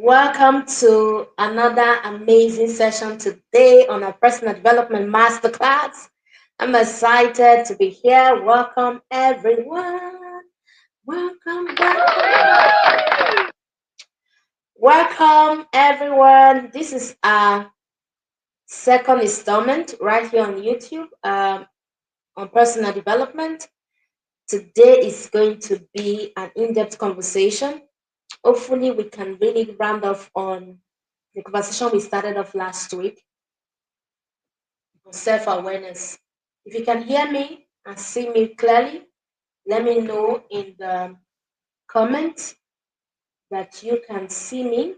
Welcome to another amazing session today on our Personal Development Masterclass. I'm excited to be here. Welcome, everyone. Welcome, welcome, welcome, everyone. This is our second installment right here on YouTube on personal development. Today is going to be an in depth conversation. Hopefully, we can really round off on the conversation we started off last week on self awareness. If you can hear me and see me clearly, let me know in the comments that you can see me.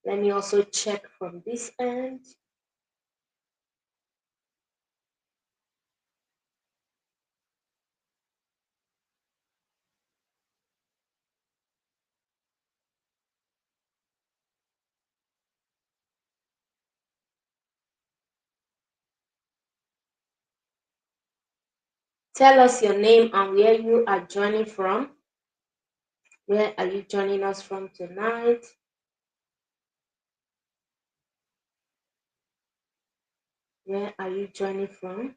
Let me also check from this end. Tell us your name and where you are joining from. Where are you joining us from tonight? Where are you joining from?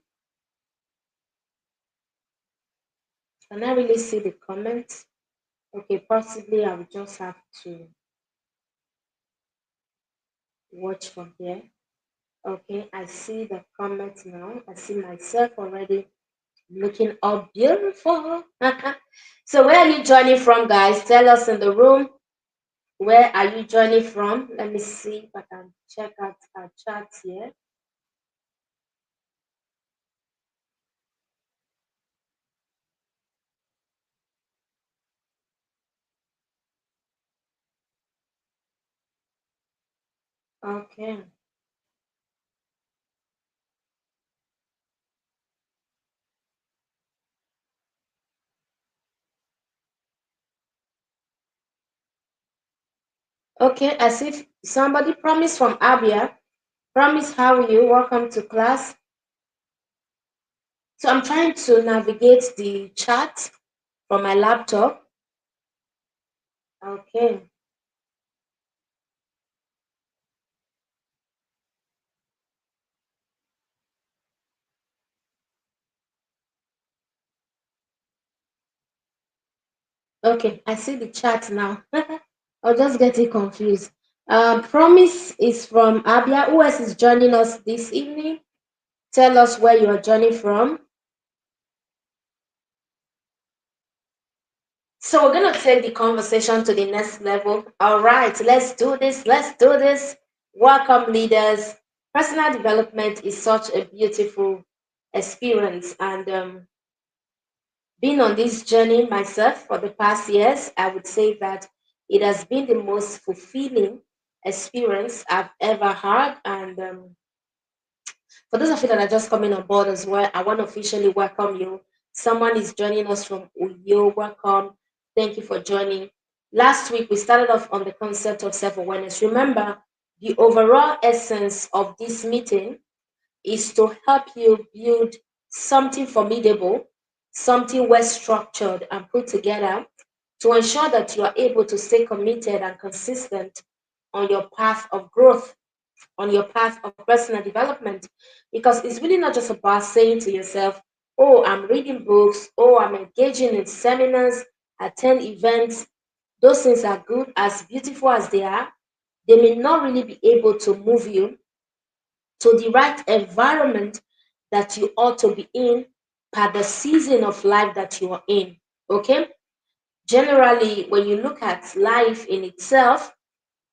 Can I really see the comments? Okay, possibly I will just have to watch from here. Okay, I see the comments now. I see myself already looking all beautiful. So where are you joining from, guys? Tell us in the room. Where are you joining from? Let me see if I can check out our chat here. Okay. Okay, as if somebody promised from Abia. Promise, how are you? Welcome to class. So I'm trying to navigate the chat from my laptop. Okay. Okay, I see the chat now. I'll just getting confused. Promise is from Abia. Who else is joining us this evening? Tell us where you are joining from. So we're gonna take the conversation to the next level. All right, let's do this. Let's do this. Welcome, leaders. Personal development is such a beautiful experience, and being on this journey myself for the past years, I would say that it has been the most fulfilling experience I've ever had. And for those of you that are just coming on board as well, I want to officially welcome you. Someone is joining us from Uyo. Welcome. Thank you for joining. Last week, we started off on the concept of self awareness. Remember, the overall essence of this meeting is to help you build something formidable, something well structured and put together to ensure that you are able to stay committed and consistent on your path of growth, on your path of personal development. Because it's really not just about saying to yourself, oh, I'm reading books, oh, I'm engaging in seminars, attend events. Those things are good, as beautiful as they are. They may not really be able to move you to the right environment that you ought to be in per the season of life that you are in. Okay? Generally, when you look at life in itself,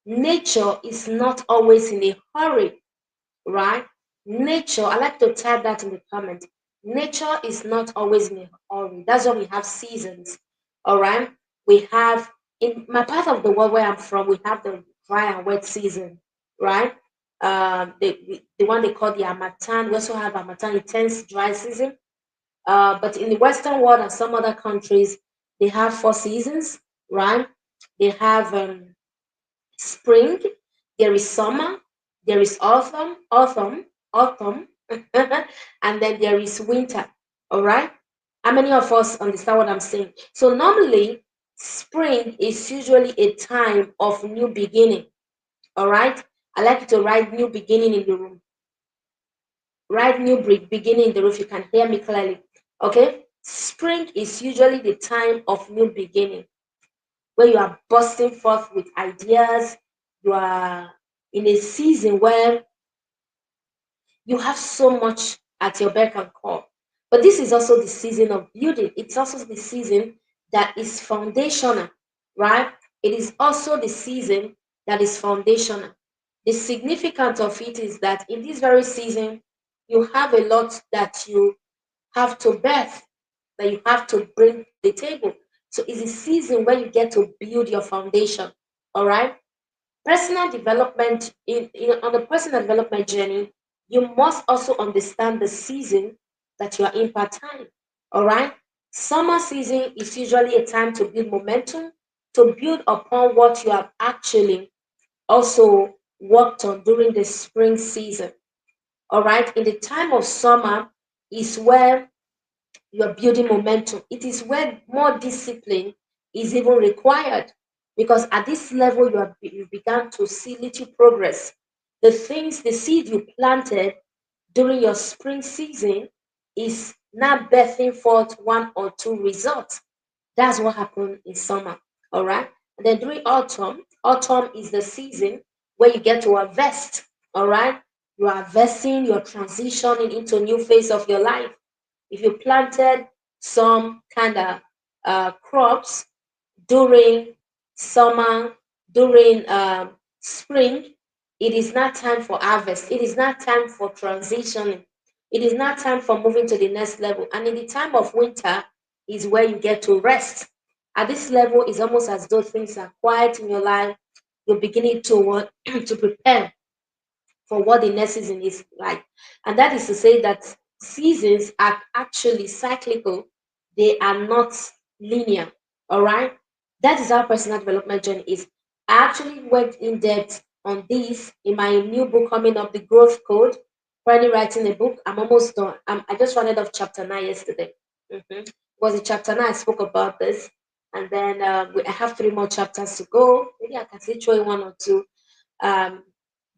nature is not always in a hurry, right? Nature, I like to type that in the comment. Nature is not always in a hurry. That's why we have seasons. All right. We have in my part of the world where I'm from, we have the dry and wet season, right? The one they call the Amatan. We also have Amatan intense dry season. But in the Western world and some other countries, they have four seasons, right? They have spring, there is summer, there is autumn, and then there is winter. All right. How many of us understand what I'm saying? So normally, Spring is usually a time of new beginning. All right. I like you to write new beginning in the room. Write new beginning in the room if you can hear me clearly. Okay. Spring is usually the time of new beginning where you are bursting forth with ideas. You are in a season where you have so much at your beck and call. But this is also the season of building. It's also the season that is foundational, right? It is also the season that is foundational. The significance of it is that in this very season, you have a lot that you have to birth, that you have to bring to the table. So it's a season where you get to build your foundation. All right. Personal development on the personal development journey, you must also understand the season that you are in part time. All right. Summer season is usually a time to build momentum, to build upon what you have actually also worked on during the spring season. All right. In the time of summer is where you're building momentum. It is where more discipline is even required because at this level you began to see little progress. The seed you planted during your spring season is now birthing forth one or two results. That's what happened in summer. All right. And then during autumn is the season where you get to harvest. All right. You are harvesting, you're transitioning into a new phase of your life. If you planted some kind of crops during summer, during spring, it is not time for harvest. It is not time for transitioning. It is not time for moving to the next level. And in the time of winter is where you get to rest. At this level, it's almost as though things are quiet in your life. You're beginning to want to prepare for what the next season is like. And that is to say that seasons are actually cyclical, they are not linear. All right. That is how personal development journey is. I actually went in depth on this in my new book coming up, The Growth Code. Currently writing a book. I'm almost done. I just rounded off chapter 9 yesterday. It was in chapter 9 I spoke about this. And then I have 3 more chapters to go. Maybe I can say throw in one or two. Um,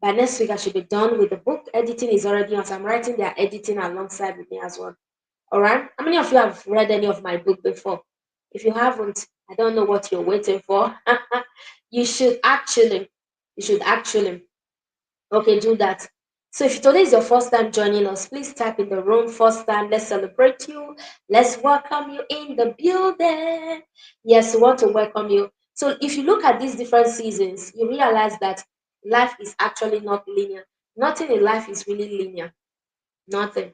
by next week, I should be done with the book. Editing is already on, so I'm writing their editing alongside with me as well. All right. How many of you have read any of my book before? If you haven't, I don't know what you're waiting for. you should actually, you should actually Okay, do that. So if today is your first time joining us, please type in the room first time. Let's celebrate you. Let's welcome you in the building. Yes, we want to welcome you. So if you look at these different seasons, you realize that life is actually not linear. Nothing in life is really linear. Nothing.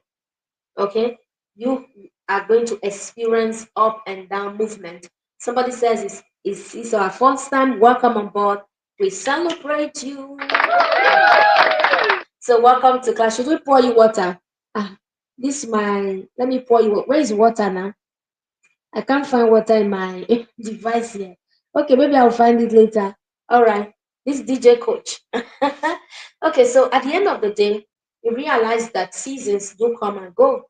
Okay? You are going to experience up and down movement. Somebody says it's our first time. Welcome on board. We celebrate you. So welcome to class. Should we pour you water? Ah, this my. Let me pour you. Where is water now? I can't find water in my device here. Okay, maybe I'll find it later. All right. This DJ coach. Okay, so at the end of the day, you realize that seasons do come and go,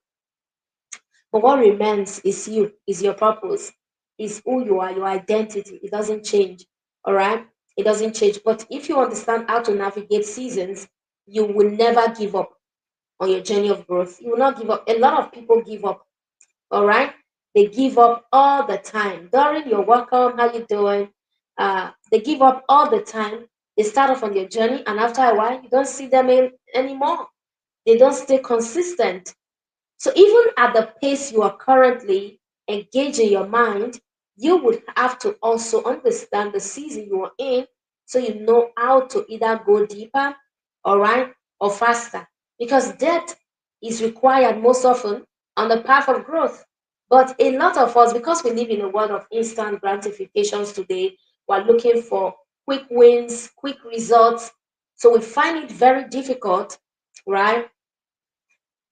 but what remains is you, is your purpose, is who you are, your identity. It doesn't change. All right, it doesn't change. But if you understand how to navigate seasons, you will never give up on your journey of growth. You will not give up. A lot of people give up. All right, they give up all the time. During your welcome, how you doing? They give up all the time. They start off on their journey, and after a while, you don't see them anymore. They don't stay consistent. So even at the pace you are currently engaging your mind, you would have to also understand the season you are in so you know how to either go deeper, all right, or faster. Because depth is required most often on the path of growth. But a lot of us, because we live in a world of instant gratifications today, we're looking for quick wins, quick results. So we find it very difficult, right,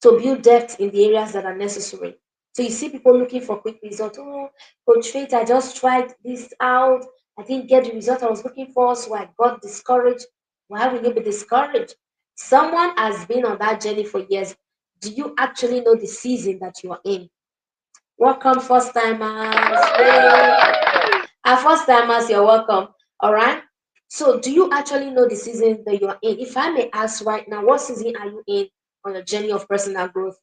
to build depth in the areas that are necessary. So you see people looking for quick results. Oh, Coach Faith, I just tried this out. I didn't get the result I was looking for, so I got discouraged. Why will you be discouraged? Someone has been on that journey for years. Do you actually know the season that you are in? Welcome, first timers. Yay. Our first timers, you're welcome. All right. So, do you actually know the season that you're in? If I may ask right now, what season are you in on the journey of personal growth?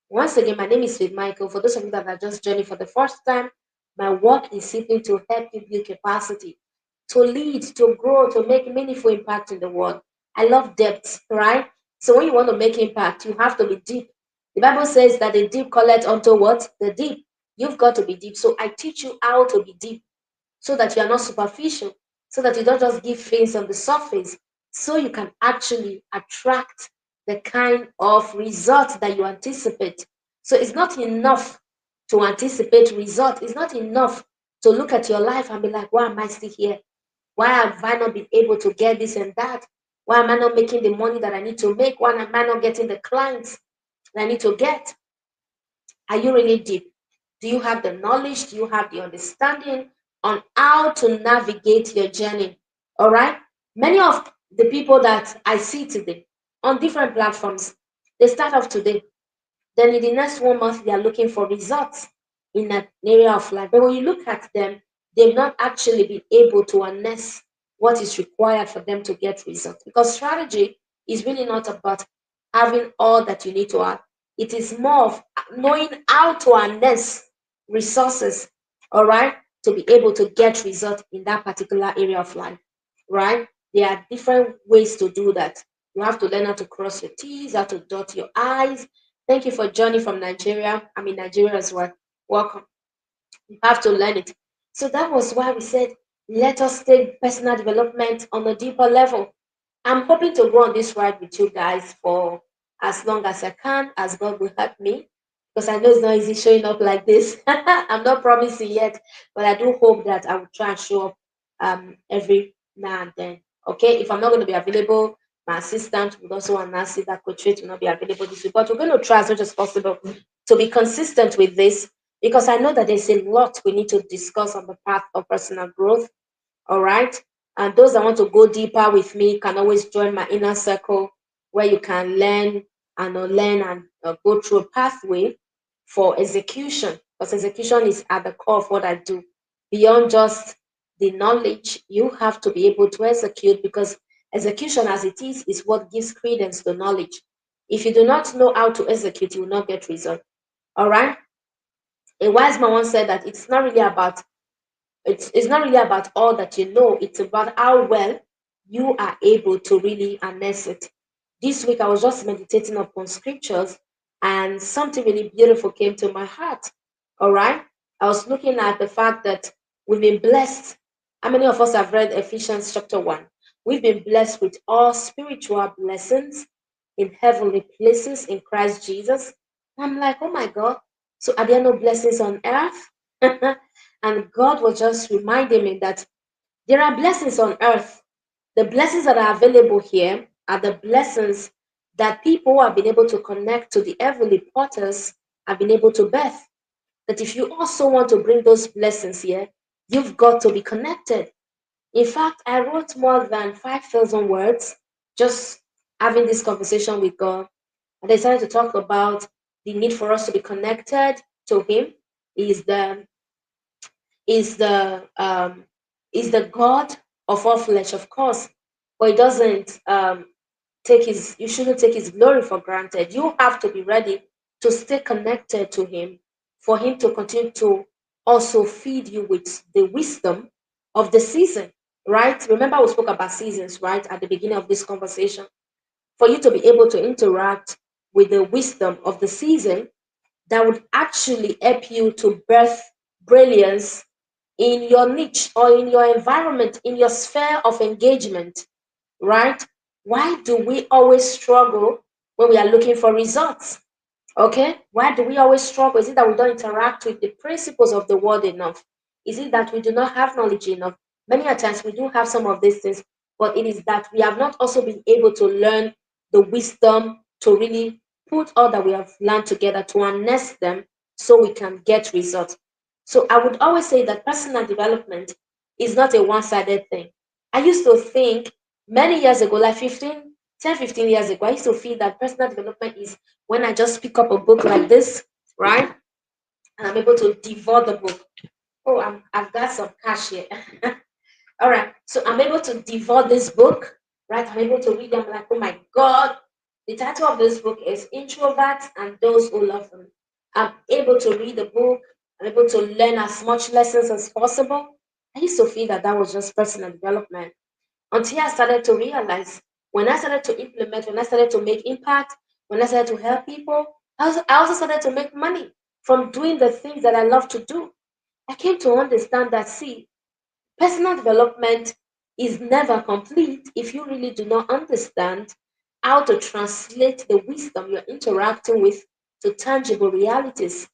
Once again, my name is Faith Michael. For those of you that are just joining for the first time, my work is simply to help you build capacity, to lead, to grow, to make meaningful impact in the world. I love depth, right? So when you want to make impact, you have to be deep. The Bible says that the deep collect unto what? The deep. You've got to be deep. So I teach you how to be deep so that you are not superficial, so that you don't just give things on the surface, so you can actually attract the kind of result that you anticipate. So it's not enough to anticipate result. It's not enough to look at your life and be like, why am I still here? Why have I not been able to get this and that? Why am I not making the money that I need to make? Why am I not getting the clients that I need to get? Are you really deep? Do you have the knowledge? Do you have the understanding on how to navigate your journey? All right. Many of the people that I see today on different platforms, they start off today. Then in the next 1 month, they are looking for results in an area of life. But when you look at them, they've not actually been able to harness what is required for them to get results. Because strategy is really not about having all that you need to have. It is more of knowing how to harness resources, all right, to be able to get results in that particular area of life, right? There are different ways to do that. You have to learn how to cross your T's, how to dot your I's. Thank you for joining from Nigeria. I'm in Nigeria as well. Welcome. You have to learn it. So that was why we said, let us take personal development on a deeper level. I'm hoping to go on this ride with you guys for as long as I can, as God will help me. Because I know it's not easy showing up like this. I'm not promising yet, but I do hope that I will try and show up every now and then. Okay, if I'm not going to be available, my assistant would also announce it that Coach Rate will not be available this week. But we're going to try as much as possible to be consistent with this because I know that there's a lot we need to discuss on the path of personal growth. All right. And those that want to go deeper with me can always join my inner circle where you can learn and unlearn and go through a pathway for execution. Because execution is at the core of what I do. Beyond just the knowledge, you have to be able to execute because execution as it is what gives credence to knowledge. If you do not know how to execute, you will not get result. All right. A wise man once said that it's not really about all that you know, it's about how well you are able to really harness it. This week I was just meditating upon scriptures and something really beautiful came to my heart. All right. I was looking at the fact that we've been blessed. How many of us have read Ephesians chapter 1? We've been blessed with all spiritual blessings in heavenly places in Christ Jesus. I'm like, oh my God. So are there no blessings on earth? And God was just reminding me that there are blessings on earth. The blessings that are available here are the blessings that people who have been able to connect to the heavenly portals have been able to birth. That if you also want to bring those blessings here, you've got to be connected. In fact, I wrote more than 5,000 words just having this conversation with God. I decided to talk about the need for us to be connected to Him. Is the is the um, is the God of all flesh, of course, but He doesn't take His. You shouldn't take His glory for granted. You have to be ready to stay connected to Him, for Him to continue to also feed you with the wisdom of the season. Right? Remember, we spoke about seasons, right, at the beginning of this conversation. For you to be able to interact with the wisdom of the season, that would actually help you to birth brilliance in your niche or in your environment, in your sphere of engagement, right? Why do we always struggle when we are looking for results? Okay, why do we always struggle? Is it that we don't interact with the principles of the world enough? Is it that we do not have knowledge enough? Many a times we do have some of these things, but it is that we have not also been able to learn the wisdom to really put all that we have learned together to harness them so we can get results. So I would always say that personal development is not a one-sided thing. I used to think many years ago, like 15 years ago, I used to feel that personal development is when I just pick up a book like this, right? And I'm able to devour the book. Oh, I've got some cash here. All right. So I'm able to devour this book, right? I'm able to read them like, oh my God. The title of this book is Introverts and Those Who Love Them. I'm able to read the book. I'm able to learn as much lessons as possible. I used to feel that that was just personal development until I started to realize when I started to implement, when I started to make impact, when I started to help people, I also started to make money from doing the things that I love to do. I came to understand that, see, personal development is never complete if you really do not understand how to translate the wisdom you're interacting with to tangible realities.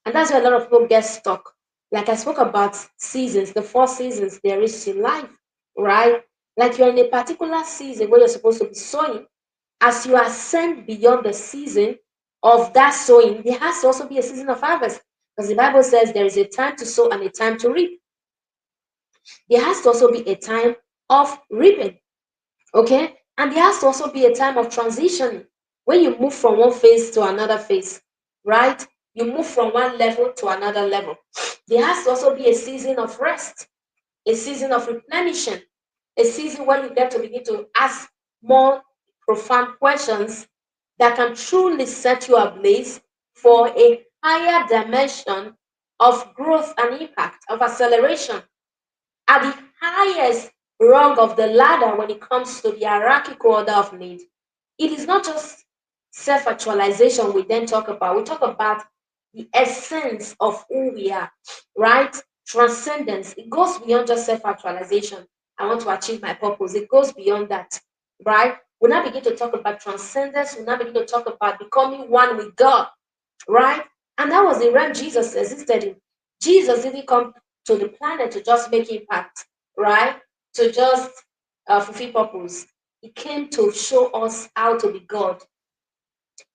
And that's where a lot of people get stuck. Like I spoke about seasons, the 4 seasons there is in life, right? Like you're in a particular season where you're supposed to be sowing. As you ascend beyond the season of that sowing, there has to also be a season of harvest. Because the Bible says there is a time to sow and a time to reap. There has to also be a time of reaping. Okay? And there has to also be a time of transition when you move from one phase to another phase, right? You move from one level to another level. There has to also be a season of rest, a season of replenishing, a season where you get to begin to ask more profound questions that can truly set you ablaze for a higher dimension of growth and impact, of acceleration at the highest rung of the ladder when it comes to the hierarchical order of need. It is not just self actualization we then talk about, we talk about the essence of who we are, right? Transcendence. It goes beyond just self actualization. I want to achieve my purpose. It goes beyond that, right? We now begin to talk about transcendence. We now begin to talk about becoming one with God, right? And that was the realm Jesus existed in. Jesus didn't come to the planet to just make impact, right? To just fulfill purpose. He came to show us how to be God.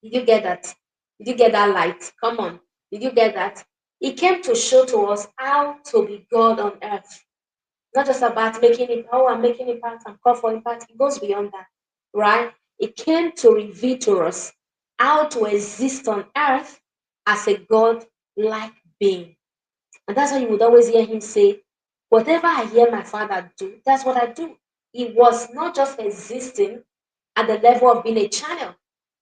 Did you get that? Did you get that light? Come on. Did you get that? He came to show to us how to be God on earth. Not just about making it, oh, I'm making impact, I'm called for impact. It goes beyond that, right? It came to reveal to us how to exist on earth as a God-like being. And that's why you would always hear him say, whatever I hear my father do, that's what I do. It was not just existing at the level of being a channel,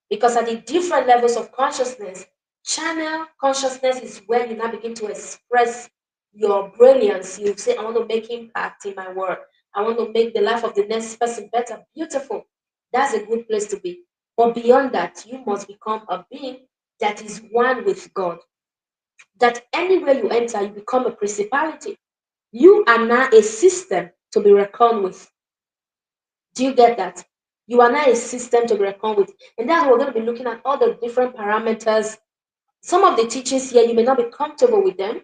because at the different levels of consciousness, channel consciousness is where you now begin to express your brilliance. You say, I want to make impact in my work. I want to make the life of the next person better. Beautiful. That's a good place to be. But beyond that, you must become a being that is one with God. That anywhere you enter, you become a principality. You are now a system to be reckoned with. Do you get that? You are not a system to be reckoned with. And that's what we're going to be looking at all the different parameters. Some of the teachings here, you may not be comfortable with them.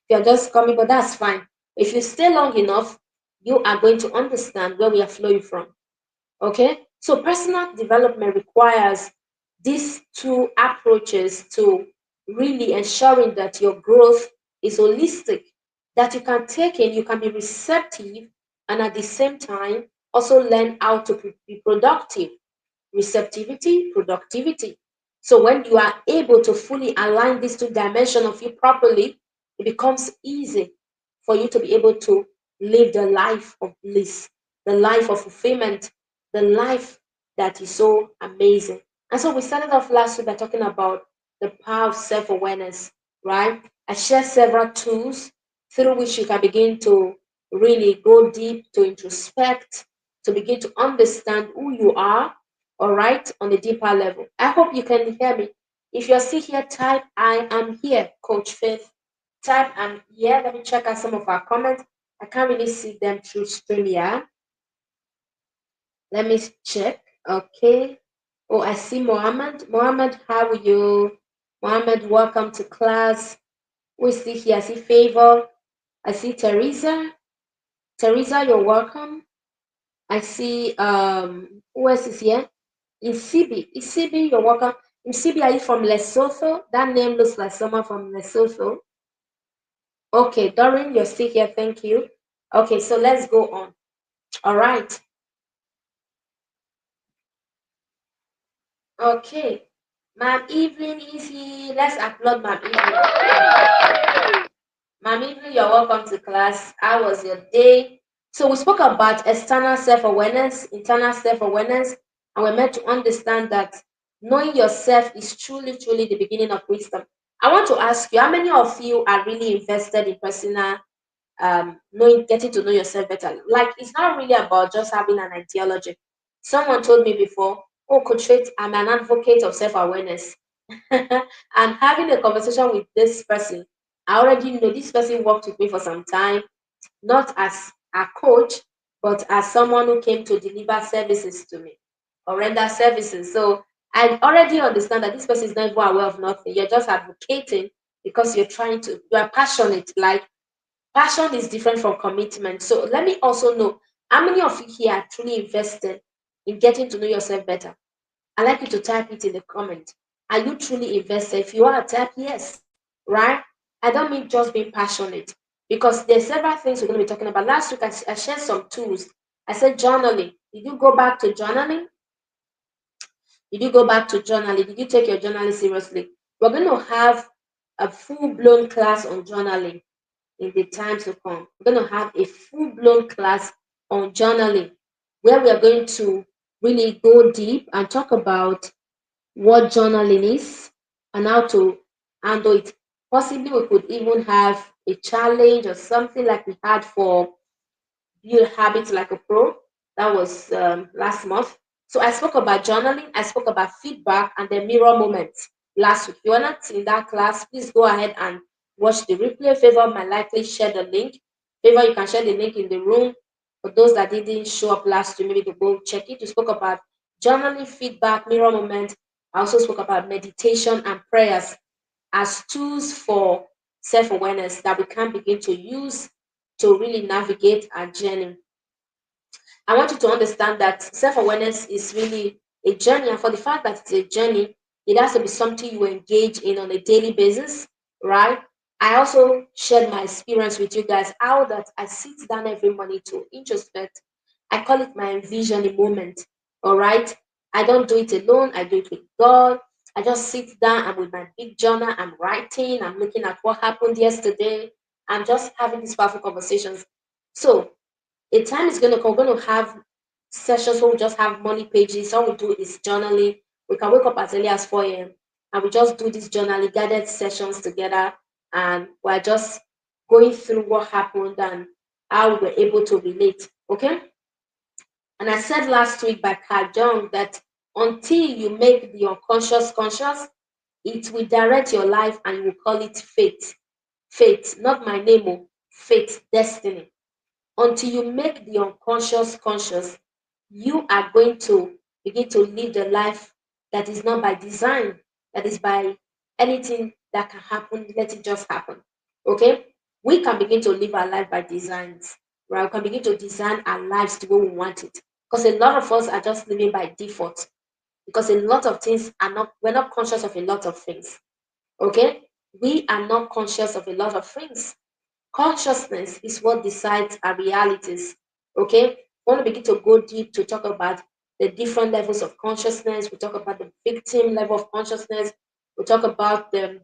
You're just coming, but that's fine. If you stay long enough, you are going to understand where we are flowing from. Okay? So personal development requires these two approaches to really ensuring that your growth is holistic, that you can take in, you can be receptive, and at the same time also learn how to be productive. Receptivity, productivity. So when you are able to fully align these two dimensions of you properly, it becomes easy for you to be able to live the life of bliss, the life of fulfillment, the life that is so amazing. And so we started off last week by talking about the power of self-awareness, right? I shared several tools through which you can begin to really go deep, to introspect, to begin to understand who you are, all right, on a deeper level. I hope you can hear me. If you're still here, type I am here, Coach Faith. Type I'm here. Let me check out some of our comments. I can't really see them through StreamYard. Let me check. Okay. Oh, I see Mohammed. Mohammed, how are you? Mohammed, welcome to class. Who is still here? I see Favor. I see Teresa. Teresa, you're welcome. I see who else is here? Isibi. Isibi, you're welcome. Isibi, are you from Lesotho? That name looks like someone from Lesotho. Okay, Doreen, you're still here. Thank you. Okay, so let's go on. All right. Okay. Ma'am Evelyn is here. Let's applaud Ma'am Evelyn. Mami, you're welcome to class. How was your day? So we spoke about external self-awareness, internal self-awareness, and we're meant to understand that knowing yourself is truly, truly the beginning of wisdom. I want to ask you, how many of you are really invested in personal knowing, getting to know yourself better? Like, it's not really about just having an ideology. Someone told me before, oh, Coach Faith, I'm an advocate of self-awareness. And having a conversation with this person, I already know this person worked with me for some time, not as a coach, but as someone who came to deliver services to me or render services. So I already understand that this person is not even aware of nothing. You're just advocating because you are passionate. Like, passion is different from commitment. So let me also know, how many of you here are truly invested in getting to know yourself better? I'd like you to type it in the comment. Are you truly invested? If you are, type yes, right? I don't mean just being passionate because there's several things we're going to be talking about. Last week, I shared some tools. I said journaling. Did you go back to journaling? Did you go back to journaling? Did you take your journaling seriously? We're going to have a full blown class on journaling in the times to come. We're going to have a full blown class on journaling where we are going to really go deep and talk about what journaling is and how to handle it. Possibly, we could even have a challenge or something like we had for Build Habits Like a Pro. That was last month. So I spoke about journaling, I spoke about feedback, and the mirror moments last week. If you are not in that class, please go ahead and watch the replay. Favor might likely share the link. Favor, you can share the link in the room. For those that didn't show up last week, maybe to go check it. We spoke about journaling, feedback, mirror moments. I also spoke about meditation and prayers as tools for self-awareness that we can begin to use to really navigate our journey. I want you to understand that self-awareness is really a journey, and for the fact that it's a journey, it has to be something you engage in on a daily basis, right? I also shared my experience with you guys, how that I sit down every morning to introspect. I call it my envisioning moment. All right. I don't do it alone, I do it with God. I just sit down, I'm with my big journal, I'm writing, I'm looking at what happened yesterday, I'm just having these powerful conversations. So a time is going to come, we're going to have sessions where we just have money pages. All we do is journaling. We can wake up as early as 4 a.m. and we just do these journaling guided sessions together. And we're just going through what happened and how we were able to relate. Okay. And I said last week by Carl Jung that until you make the unconscious conscious, it will direct your life and you will call it fate. Fate, not my name, oh, fate, destiny. Until you make the unconscious conscious, you are going to begin to live the life that is not by design, that is by anything that can happen, let it just happen. Okay? We can begin to live our life by designs, right? We can begin to design our lives the way we want it. Because a lot of us are just living by default. Because a lot of things are not, we're not conscious of a lot of things. Okay? We are not conscious of a lot of things. Consciousness is what decides our realities. Okay, I want to begin to go deep to talk about the different levels of consciousness. We talk about the victim level of consciousness. We talk about the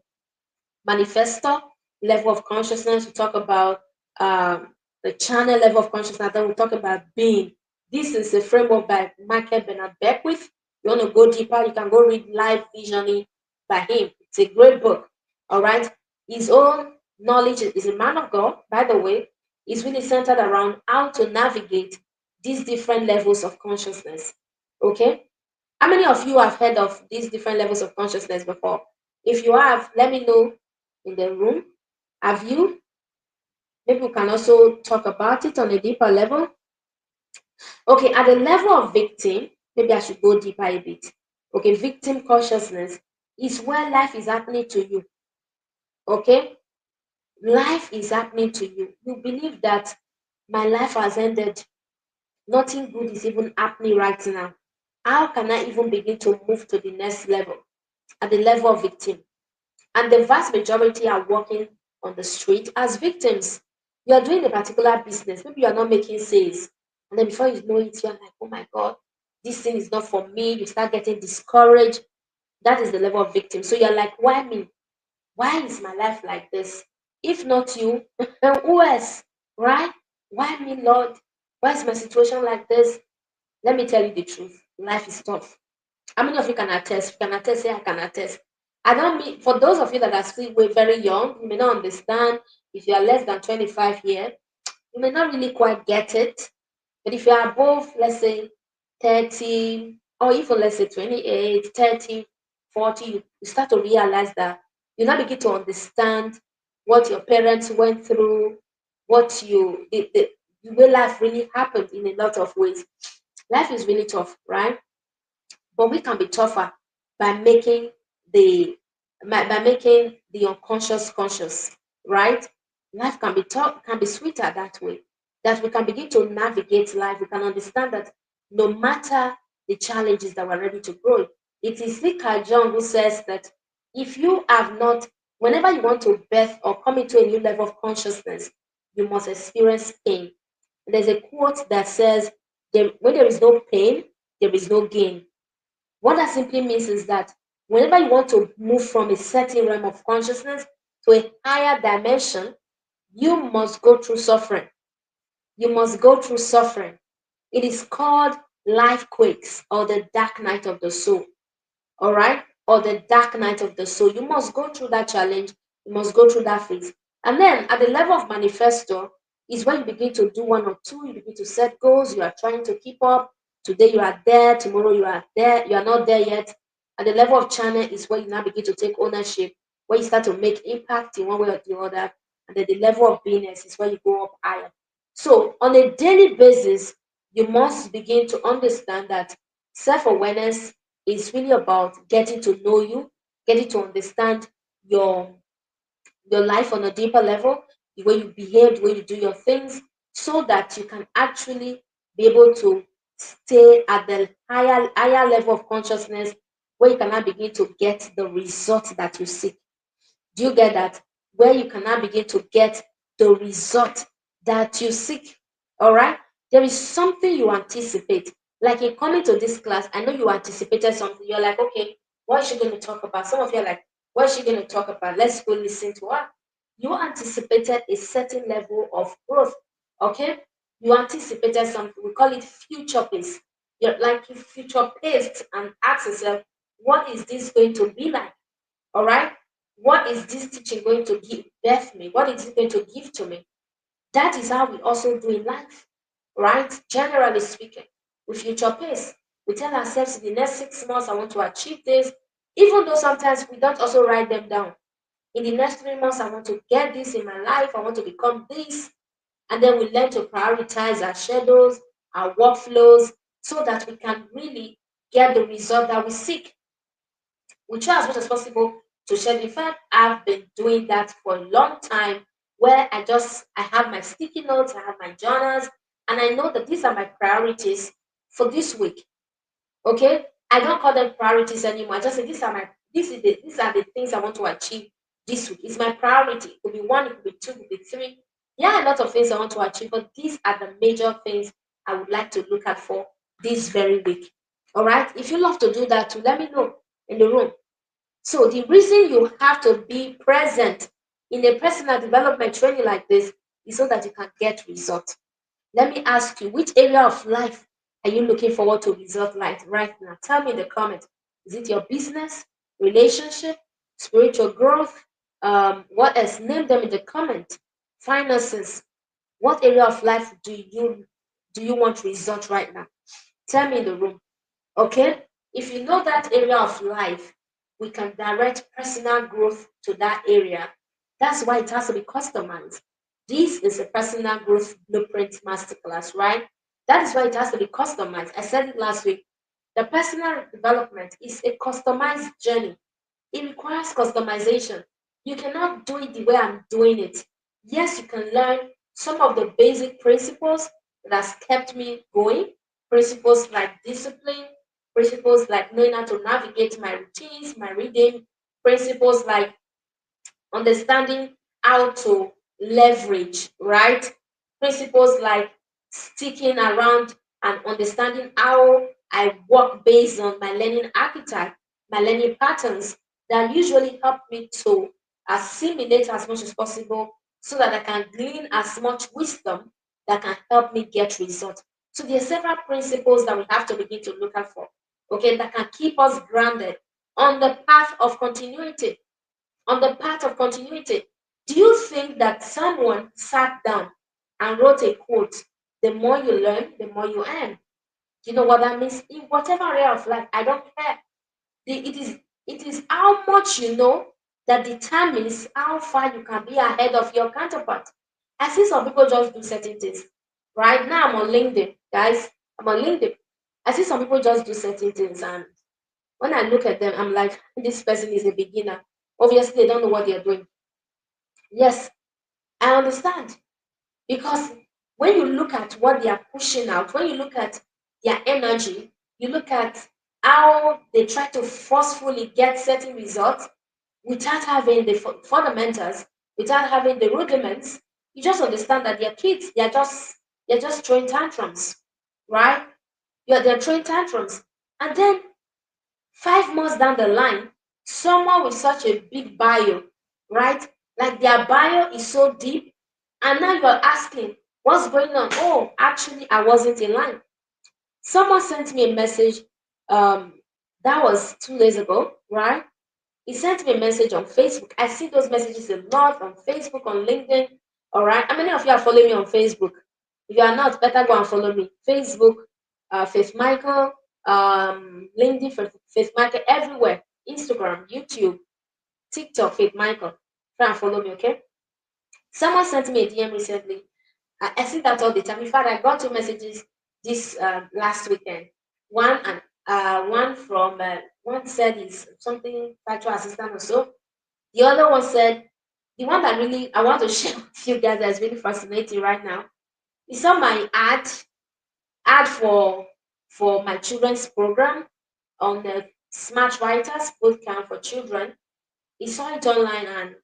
manifestor level of consciousness. We talk about the channel level of consciousness. Then we talk about being. This is a framework by Michael Bernard Beckwith. You want to go deeper, you can go read Life Visioning by him. It's a great book. All right. His own knowledge is a man of God, by the way, is really centered around how to navigate these different levels of consciousness. Okay. How many of you have heard of these different levels of consciousness before? If you have, let me know in the room. Have you? Maybe we can also talk about it on a deeper level. Okay, at the level of victim, maybe I should go deeper a bit. Okay, victim consciousness is where life is happening to you. Okay, life is happening to you. You believe that my life has ended. Nothing good is even happening right now. How can I even begin to move to the next level? At the level of victim. And the vast majority are working on the street as victims. You are doing a particular business, maybe you are not making sales, and then before you know it, you're like, oh my God, this thing is not for me. You start getting discouraged. That is the level of victim. So you're like, why me? Why is my life like this? If not you, who else? Right? Why me, Lord? Why is my situation like this? Let me tell you the truth. Life is tough. How many of you can attest? You can attest, say I can attest. I don't mean for those of you that are still very young, you may not understand. If you are less than 25 years, you may not really quite get it. But if you are above, let's say 30, or even let's say 28, 30, 40, you start to realize that you now begin to understand what your parents went through, what the way life really happened in a lot of ways. Life is really tough, right? But we can be tougher by making the by making the unconscious conscious, right? Life can be tough, can be sweeter that way. That we can begin to navigate life. We can understand that no matter the challenges that we're ready to grow. It is Lika John who says that if you have not, whenever you want to birth or come into a new level of consciousness, you must experience pain. There's a quote that says, when there is no pain, there is no gain. What that simply means is that whenever you want to move from a certain realm of consciousness to a higher dimension, you must go through suffering. You must go through suffering. It is called life quakes or the dark night of the soul. All right? Or the dark night of the soul. You must go through that challenge. You must go through that phase. And then at the level of manifesto is when you begin to do one or two, you begin to set goals, you are trying to keep up. Today you are there, tomorrow you are there, you are not there yet. At the level of channel is where you now begin to take ownership, where you start to make impact in one way or the other. And then the level of beingness is where you go up higher. So on a daily basis, you must begin to understand that self-awareness is really about getting to know you, getting to understand your your life on a deeper level, the way you behave, the way you do your things, so that you can actually be able to stay at the higher level of consciousness where you can now begin to get the result that you seek. Do you get that? Where you can now begin to get the result that you seek. All right? There is something you anticipate. Like in coming to this class, I know you anticipated something. You're like, okay, what is she going to talk about? Some of you are like, what is she going to talk about? Let's go listen to her. You anticipated a certain level of growth. Okay? You anticipated something. We call it future pace. You're like you future paced and ask yourself, what is this going to be like? All right? What is this teaching going to give birth me? What is it going to give to me? That is how we also do in life, right? Generally speaking, we future pace. We tell ourselves in the next 6 months, I want to achieve this, even though sometimes we don't also write them down. In the next 3 months, I want to get this in my life, I want to become this. And then we learn to prioritize our schedules, our workflows, so that we can really get the result that we seek. We try as much as possible to share. In fact, I've been doing that for a long time where I have my sticky notes, I have my journals, and I know that these are my priorities for this week. Okay? I don't call them priorities anymore. I just say these are the things I want to achieve this week. It's my priority. It could be one, it could be two, it could be three. There are a lot of things I want to achieve, but these are the major things I would like to look at for this very week. All right? If you love to do that too, let me know in the room. So the reason you have to be present in a personal development training like this is so that you can get results. Let me ask you, which area of life are you looking forward to result like right now? Tell me in the comments. Is it your business, relationship, spiritual growth? What else? Name them in the comment. Finances. What area of life do you want result right now? Tell me in the room. Okay? If you know that area of life, we can direct personal growth to that area. That's why it has to be customized. This is a personal growth blueprint masterclass, right? That is why it has to be customized. I said it last week. The personal development is a customized journey. It requires customization. You cannot do it the way I'm doing it. Yes, you can learn some of the basic principles that has kept me going. Principles like discipline, principles like knowing how to navigate my routines, my reading, principles like understanding how to leverage, right? Principles like sticking around and understanding how I work based on my learning archetype, my learning patterns that usually help me to assimilate as much as possible so that I can glean as much wisdom that can help me get results. So there are several principles that we have to begin to look out for, okay, that can keep us grounded on the path of continuity. On the path of continuity. Do you think that someone sat down and wrote a quote, the more you learn, the more you earn? Do you know what that means? In whatever area of life, I don't care. It is how much you know that determines how far you can be ahead of your counterpart. I see some people just do certain things. Right now, I'm on LinkedIn, guys. I'm on LinkedIn. I see some people just do certain things, and when I look at them, I'm like, this person is a beginner. Obviously, they don't know what they're doing. Yes, I understand. Because when you look at what they are pushing out, when you look at their energy, you look at how they try to forcefully get certain results without having the fundamentals, without having the rudiments, you just understand that they're kids. They're just throwing tantrums, right? They're throwing tantrums, and then 5 months down the line, someone with such a big bio, right? Like their bio is so deep, and now you're asking, what's going on? Oh, actually, I wasn't in line. Someone sent me a message, um, that was 2 days ago, right? He sent me a message on Facebook. I see those messages a lot on Facebook, on LinkedIn. All right. How many of you are following me on Facebook? If you are not, better go and follow me. Facebook, Faith Michael, LinkedIn, Faith Michael, everywhere. Instagram, YouTube, TikTok, Faith Michael. Try and follow me, okay? Someone sent me a DM recently. I see that all the time. In fact, I got 2 messages this last weekend. One from one said he's something virtual assistant or so. The other one said, the one that really I want to share with you guys that's really fascinating right now. He saw my ad for my children's program on the Smart Writers Bootcamp for children. He saw it online, and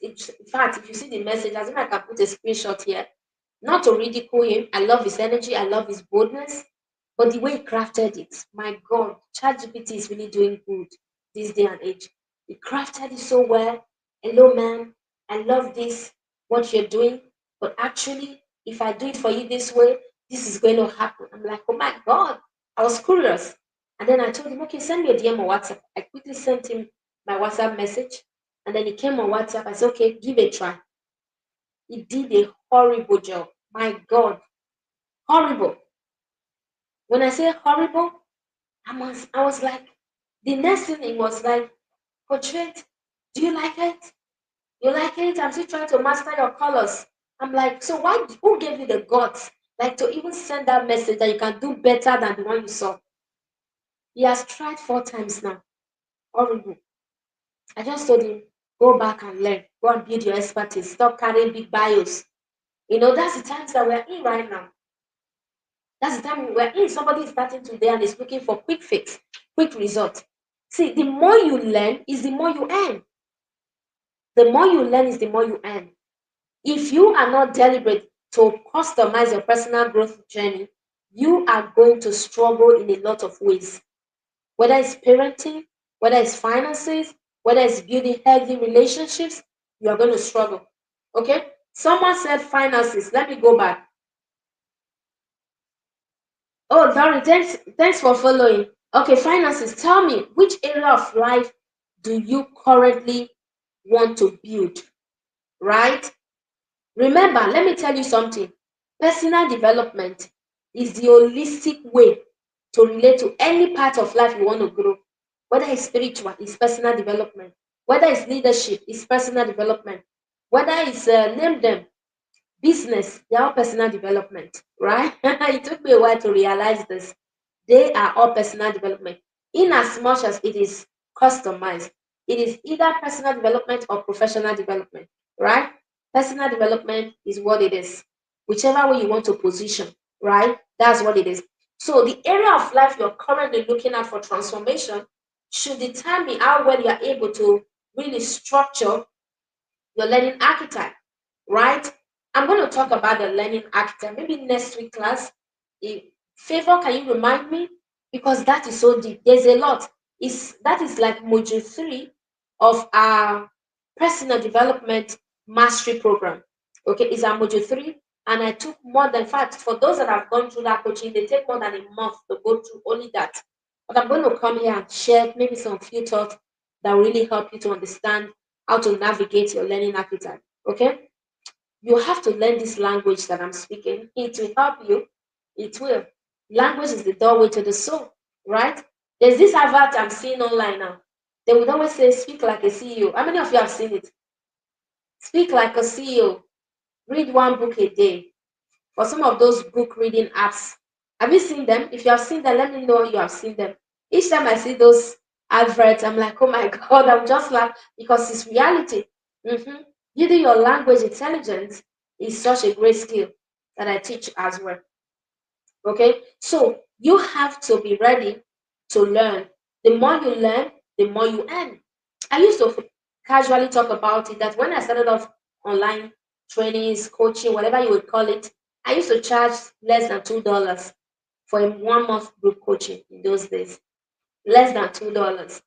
in fact, if you see the message, as if I can put a screenshot here, not to ridicule him. I love his energy. I love his boldness. But the way he crafted it, my God, ChatGPT is really doing good this day and age. He crafted it so well. Hello, man. I love this, what you're doing. But actually, if I do it for you this way, this is going to happen. I'm like, oh my God. I was curious. And then I told him, okay, send me a DM on WhatsApp. I quickly sent him my WhatsApp message. And then he came on WhatsApp. I said, okay, give it a try. He did a horrible job. My God, horrible. When I say horrible, I was like, the next thing it was like, portrait, do you like it? You like it? I'm still trying to master your colors. I'm like, so who gave you the guts? Like to even send that message that you can do better than the one you saw. He has tried 4 times now. Horrible. I just told him, go back and learn. Go and build your expertise. Stop carrying big bios. That's the times that we're in right now. That's the time we're in. Somebody is starting today and is looking for quick fix, quick result. See, the more you learn is the more you earn. The more you learn is the more you earn. If you are not deliberate to customize your personal growth journey, you are going to struggle in a lot of ways. Whether it's parenting, whether it's finances, whether it's building healthy relationships, you are going to struggle. Okay? Someone said finances. Let me go back. Oh, Dori, thanks for following. Okay, finances. Tell me, which area of life do you currently want to build? Right? Remember, let me tell you something. Personal development is the holistic way to relate to any part of life you want to grow. Whether it's spiritual, it's personal development. Whether it's leadership, it's personal development. Whether it's name them, business, they are all personal development, right? It took me a while to realize this. They are all personal development. In as much as it is customized, it is either personal development or professional development, right? Personal development is what it is. Whichever way you want to position, right? That's what it is. So the area of life you're currently looking at for transformation should determine how well you're able to really structure your learning archetype, right? I'm going to talk about the learning archetype maybe next week class. If favor, can you remind me? Because that is so deep. There's a lot. That is like module 3 of our Personal Development Mastery Program. Okay, it's a module 3, and I took more than five. For those that have gone through that coaching, they take more than a month to go through only that. But I'm going to come here and share maybe some few thoughts that will really help you to understand how to navigate your learning appetite. Okay, you have to learn this language that I'm speaking. It will help you. It will. Language is the doorway to the soul, right? There's this advert I'm seeing online now. They would always say, speak like a CEO. How many of you have seen it? Speak like a CEO. Read one book a day. For some of those book reading apps, have you seen them? If you have seen them, let me know you have seen them. Each time I see those adverts, I'm like, oh my God, I'm just like, because it's reality. Mm-hmm. Building your language intelligence is such a great skill that I teach as well. Okay, so you have to be ready to learn. The more you learn, the more you earn. I used to casually talk about it that when I started off online trainings, coaching, whatever you would call it, I used to charge less than $2 for a 1 month group coaching in those days. Less than $2.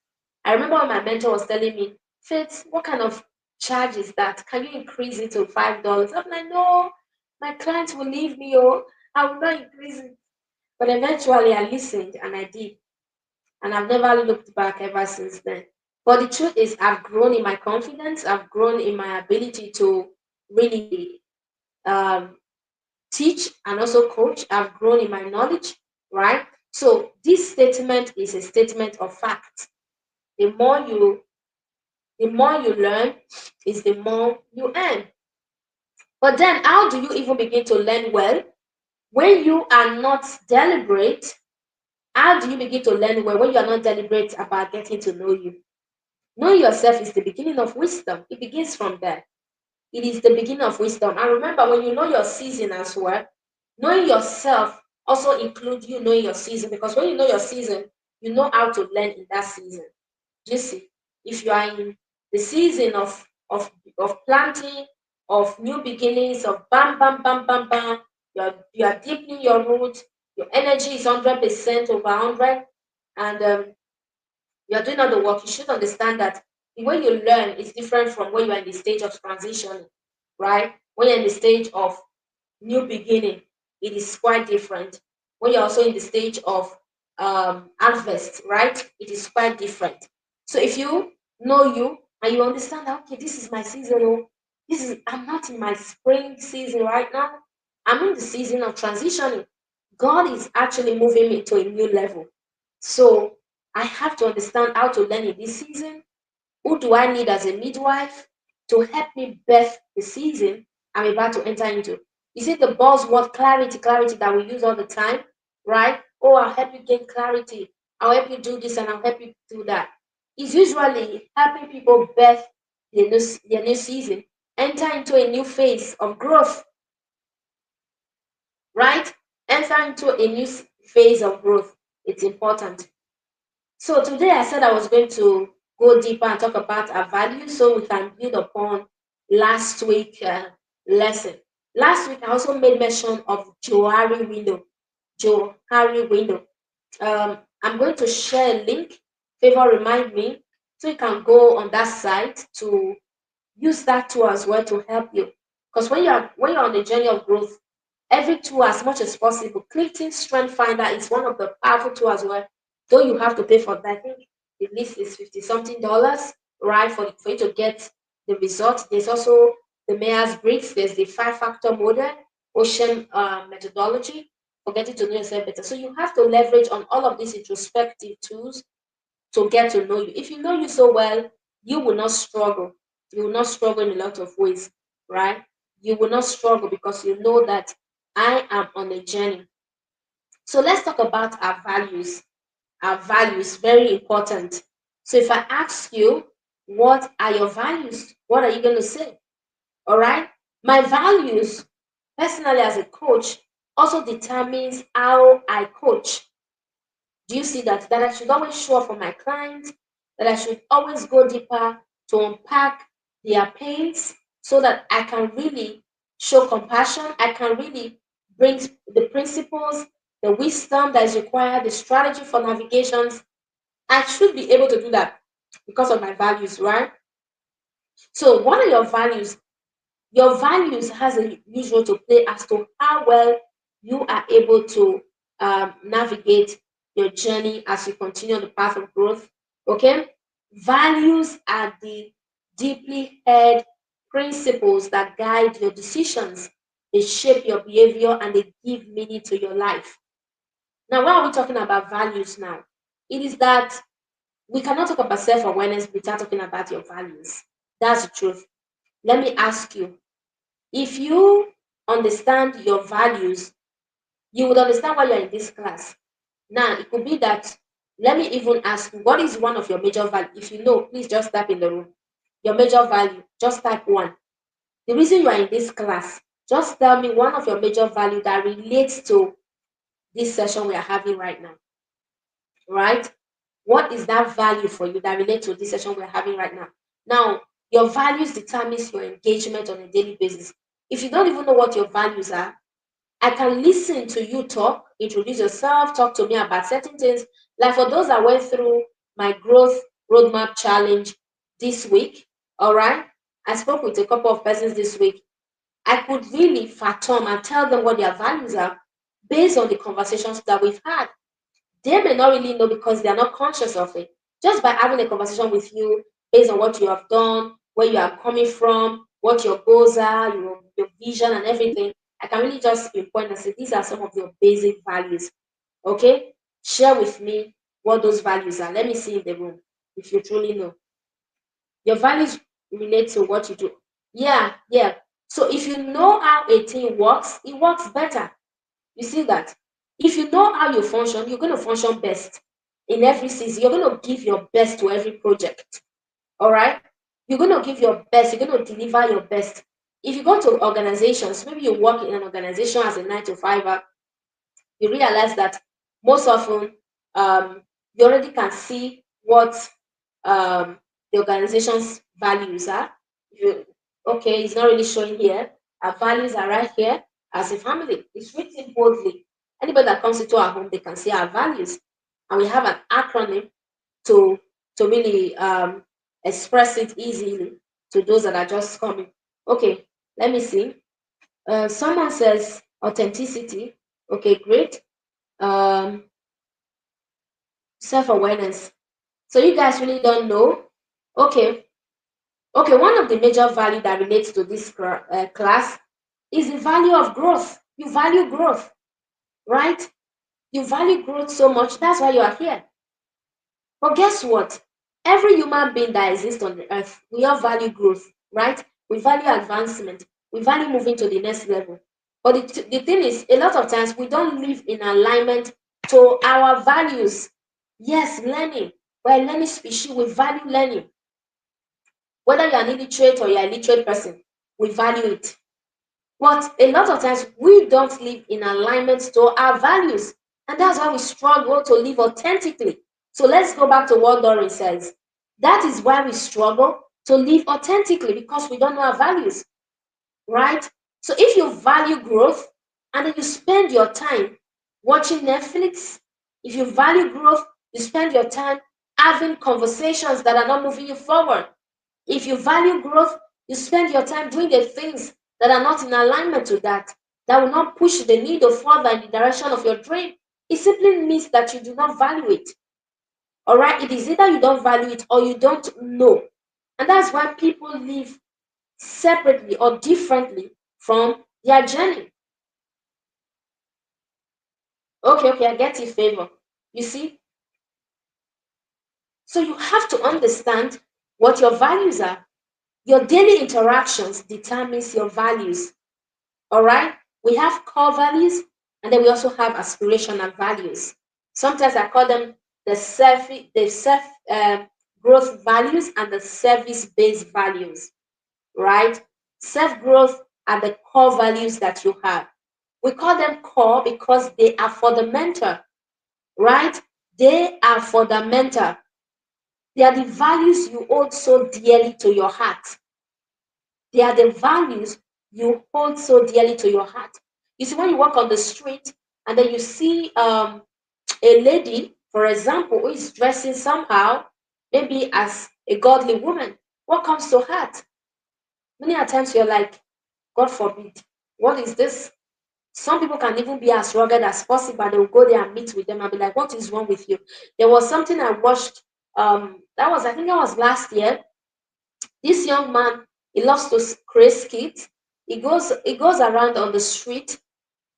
I remember when my mentor was telling me, Faith, what kind of charge is that? Can you increase it to $5? I'm like, no, my clients will leave me, oh, I will not increase it. But eventually I listened and I did. And I've never looked back ever since then. But the truth is, I've grown in my confidence, I've grown in my ability to really teach and also coach. I've grown in my knowledge, right? So this statement is a statement of fact. The more you learn, is the more you earn. But then how do you even begin to learn well? When you are not deliberate, how do you begin to learn well when you are not deliberate about getting to know you? Knowing yourself is the beginning of wisdom. It begins from there. It is the beginning of wisdom. And remember, when you know your season as well, knowing yourself also includes you knowing your season. Because when you know your season, you know how to learn in that season. You see, if you are in the season of planting, of new beginnings, of bam, bam, bam, bam, bam, you are deepening your roots, your energy is 100% over 100, and you are doing all the work, you should understand that the way you learn is different from when you are in the stage of transition, right? When you're in the stage of new beginning, it is quite different. When you're also in the stage of harvest, right? It is quite different. So if you know you and you understand that, okay, this is my season, oh, I'm not in my spring season right now. I'm in the season of transitioning. God is actually moving me to a new level. So I have to understand how to learn in this season. Who do I need as a midwife to help me birth the season I'm about to enter into? Is it the buzzword clarity, clarity that we use all the time, right? Oh, I'll help you gain clarity. I'll help you do this and I'll help you do that. It's usually helping people birth their new season, enter into a new phase of growth, right? Enter into a new phase of growth. It's important. So today I said I was going to go deeper and talk about our values so we can build upon last week lesson. Last week I also made mention of Johari window. Johari window. I'm going to share a link. Favor remind me so you can go on that site to use that tool as well to help you. Because when you're on the journey of growth, every tool as much as possible. Clinton Strength Finder is one of the powerful tools as well. Though you have to pay for that. I think the list is 50 something dollars, right? For you to get the result. There's also the Myers Briggs, there's the 5 factor model, ocean methodology for getting to know yourself better. So you have to leverage on all of these introspective tools to get to know you. If you know you so well, you will not struggle. You will not struggle in a lot of ways, right? You will not struggle because you know that I am on a journey. So let's talk about our values. Our values, very important. So if I ask you, what are your values? What are you going to say? All right. My values, personally as a coach, also determines how I coach. Do you see that? That I should always show up for my clients, that I should always go deeper to unpack their pains so that I can really show compassion. I can really bring the principles, the wisdom that is required, the strategy for navigations. I should be able to do that because of my values, right? So, what are your values? Your values has a huge role to play as to how well you are able to navigate your journey as you continue on the path of growth. Okay, values are the deeply held principles that guide your decisions. They shape your behavior and they give meaning to your life. Now, why are we talking about values now? It is that we cannot talk about self-awareness without talking about your values. That's the truth. Let me ask you, if you understand your values, you would understand why you're in this class. Now, it could be that, let me even ask you, what is one of your major values? If you know, please just type in the room. Your major value, just type one. The reason you are in this class, just tell me one of your major value that relates to this session we are having right now, right? What is that value for you that relates to this session we're having right now? Now, your values determines your engagement on a daily basis. If you don't even know what your values are, I can listen to you talk, introduce yourself, talk to me about certain things. Like for those that went through my growth roadmap challenge this week, all right? I spoke with a couple of persons this week. I could really fathom and tell them what their values are based on the conversations that we've had. They may not really know because they are not conscious of it. Just by having a conversation with you based on what you have done, where you are coming from, what your goals are, your vision and everything, I can really just pinpoint and say these are some of your basic values. Okay? Share with me what those values are. Let me see in the room if you truly know. Your values relate to what you do. Yeah, yeah. So if you know how a thing works, it works better. You see that? If you know how you function, you're going to function best in every season. You're going to give your best to every project. All right? You're going to give your best. You're going to deliver your best. If you go to organizations, maybe you work in an organization as a 9 to 5, you realize that most often you already can see what um, the organization's values are. You, okay, it's not really showing here. Our values are right here as a family. It's written boldly. Anybody that comes into our home, they can see our values. And we have an acronym to really express it easily to those that are just coming. Okay, let me see. Someone says authenticity. Okay, great. um, Self-awareness. So you guys really don't know. Okay, okay. One of the major value that relates to this class is the value of growth. You value growth, right? You value growth so much. That's why you are here. But guess what? Every human being that exists on the earth, we all value growth, right? We value advancement. We value moving to the next level. But the thing is, a lot of times we don't live in alignment to our values. Yes, learning. We're a learning species. We value learning. Whether you're an illiterate or you're a literate person, we value it. But a lot of times we don't live in alignment to our values. And that's why we struggle to live authentically. So let's go back to what Doreen says. That is why we struggle to live authentically because we don't know our values, right? So if you value growth and then you spend your time watching Netflix, if you value growth, you spend your time having conversations that are not moving you forward. If you value growth, you spend your time doing the things that are not in alignment to that, that will not push the needle further in the direction of your dream. It simply means that you do not value it. All right? It is either you don't value it or you don't know. And that's why people live separately or differently from their journey. Okay, okay, I get it, favor. You see? So you have to understand what your values are. Your daily interactions determines your values. All right? We have core values and then we also have aspirational values. Sometimes I call them the self growth values and the service based values, right? Self growth are the core values that you have. We call them core because they are fundamental, right? They are fundamental. They are the values you hold so dearly to your heart. They are the values you hold so dearly to your heart. You see, when you walk on the street and then you see a lady, for example, who is dressing somehow, maybe as a godly woman, what comes to heart? Many a times you're like, God forbid, what is this? Some people can even be as rugged as possible, and they'll go there and meet with them and be like, what is wrong with you? There was something I watched, that was, I think that was last year. This young man, he loves to create skits. He goes around on the street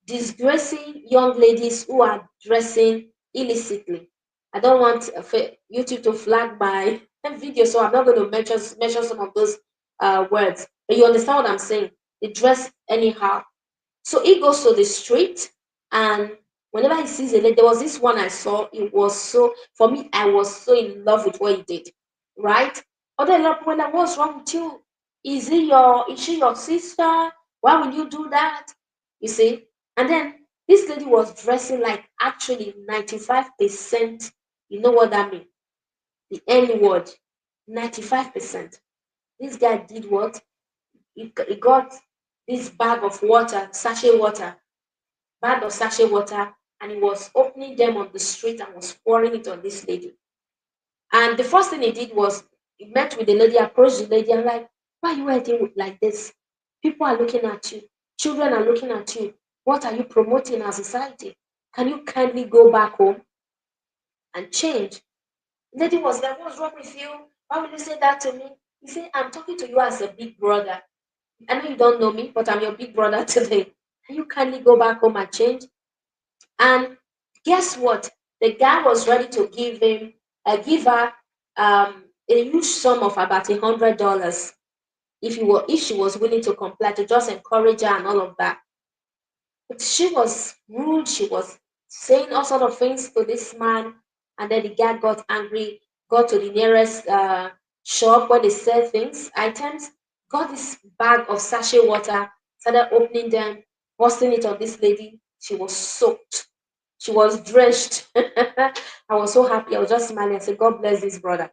disgracing young ladies who are dressing illicitly. I don't want YouTube to flag my video, so I'm not going to mention some of those words. But you understand what I'm saying? They dress anyhow. So he goes to the street, and whenever he sees a lady, there was this one I saw. It was so, for me, I was so in love with what he did, right? Other lot of people were like, what's wrong with you? Is she your sister? Why will you do that? You see? And then this lady was dressing like actually 95%. You know what that means? The N word. 95%. This guy did what? He got this bag of sachet water, and he was opening them on the street and was pouring it on this lady. And the first thing he did was he met with the lady, approached the lady, and like, why are you acting like this? People are looking at you. Children are looking at you. What are you promoting as society? Can you kindly go back home and change? The lady was like, what's wrong with you? Why would you say that to me? He said, I'm talking to you as a big brother. I know you don't know me, but I'm your big brother today. Can you kindly go back home and change? And guess what? The guy was ready to give her a huge sum of about $100 if she was willing to comply, to just encourage her and all of that. But she was rude. She was saying all sort of things to this man, and then the guy got angry, got to the nearest shop where they sell items, got this bag of sachet water, started opening them, busting it on this lady. She was soaked. She was drenched. I was so happy. I was just smiling and said, God bless this brother.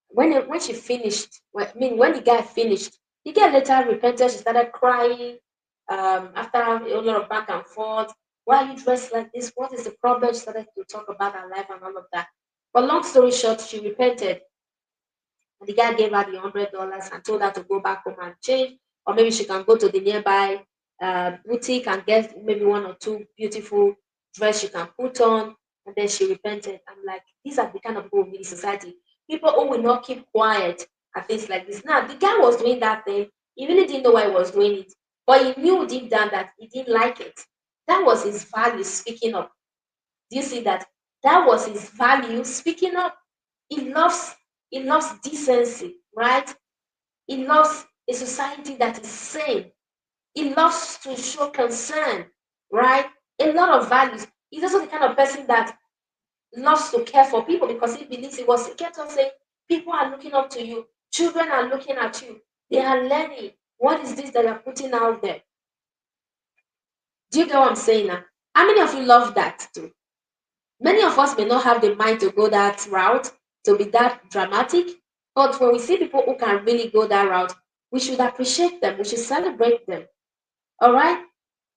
When she finished, when the guy finished, the girl later repented. She started crying. After a lot of back and forth, why are you dressed like this? What is the problem? She started to talk about her life and all of that. But long story short, she repented. And the guy gave her the $100 and told her to go back home and change, or maybe she can go to the nearby boutique and get maybe one or two beautiful dress she can put on. And then she repented. I'm like, these are the kind of people in the society. People who will not keep quiet and things like this. Now, the guy was doing that thing. He really didn't know why he was doing it, but he knew deep down that he didn't like it. That was his value speaking up. Do you see that? That was his value speaking up. He loves he loves decency, right? He loves a society that is sane. He loves to show concern, right? A lot of values. He's also the kind of person that loves to care for people because he kept on saying, people are looking up to you, children are looking at you, they are learning. What is this that you're putting out there? Do you get what I'm saying now? How many of you love that too? Many of us may not have the mind to go that route, to be that dramatic, but when we see people who can really go that route, we should appreciate them, we should celebrate them. All right?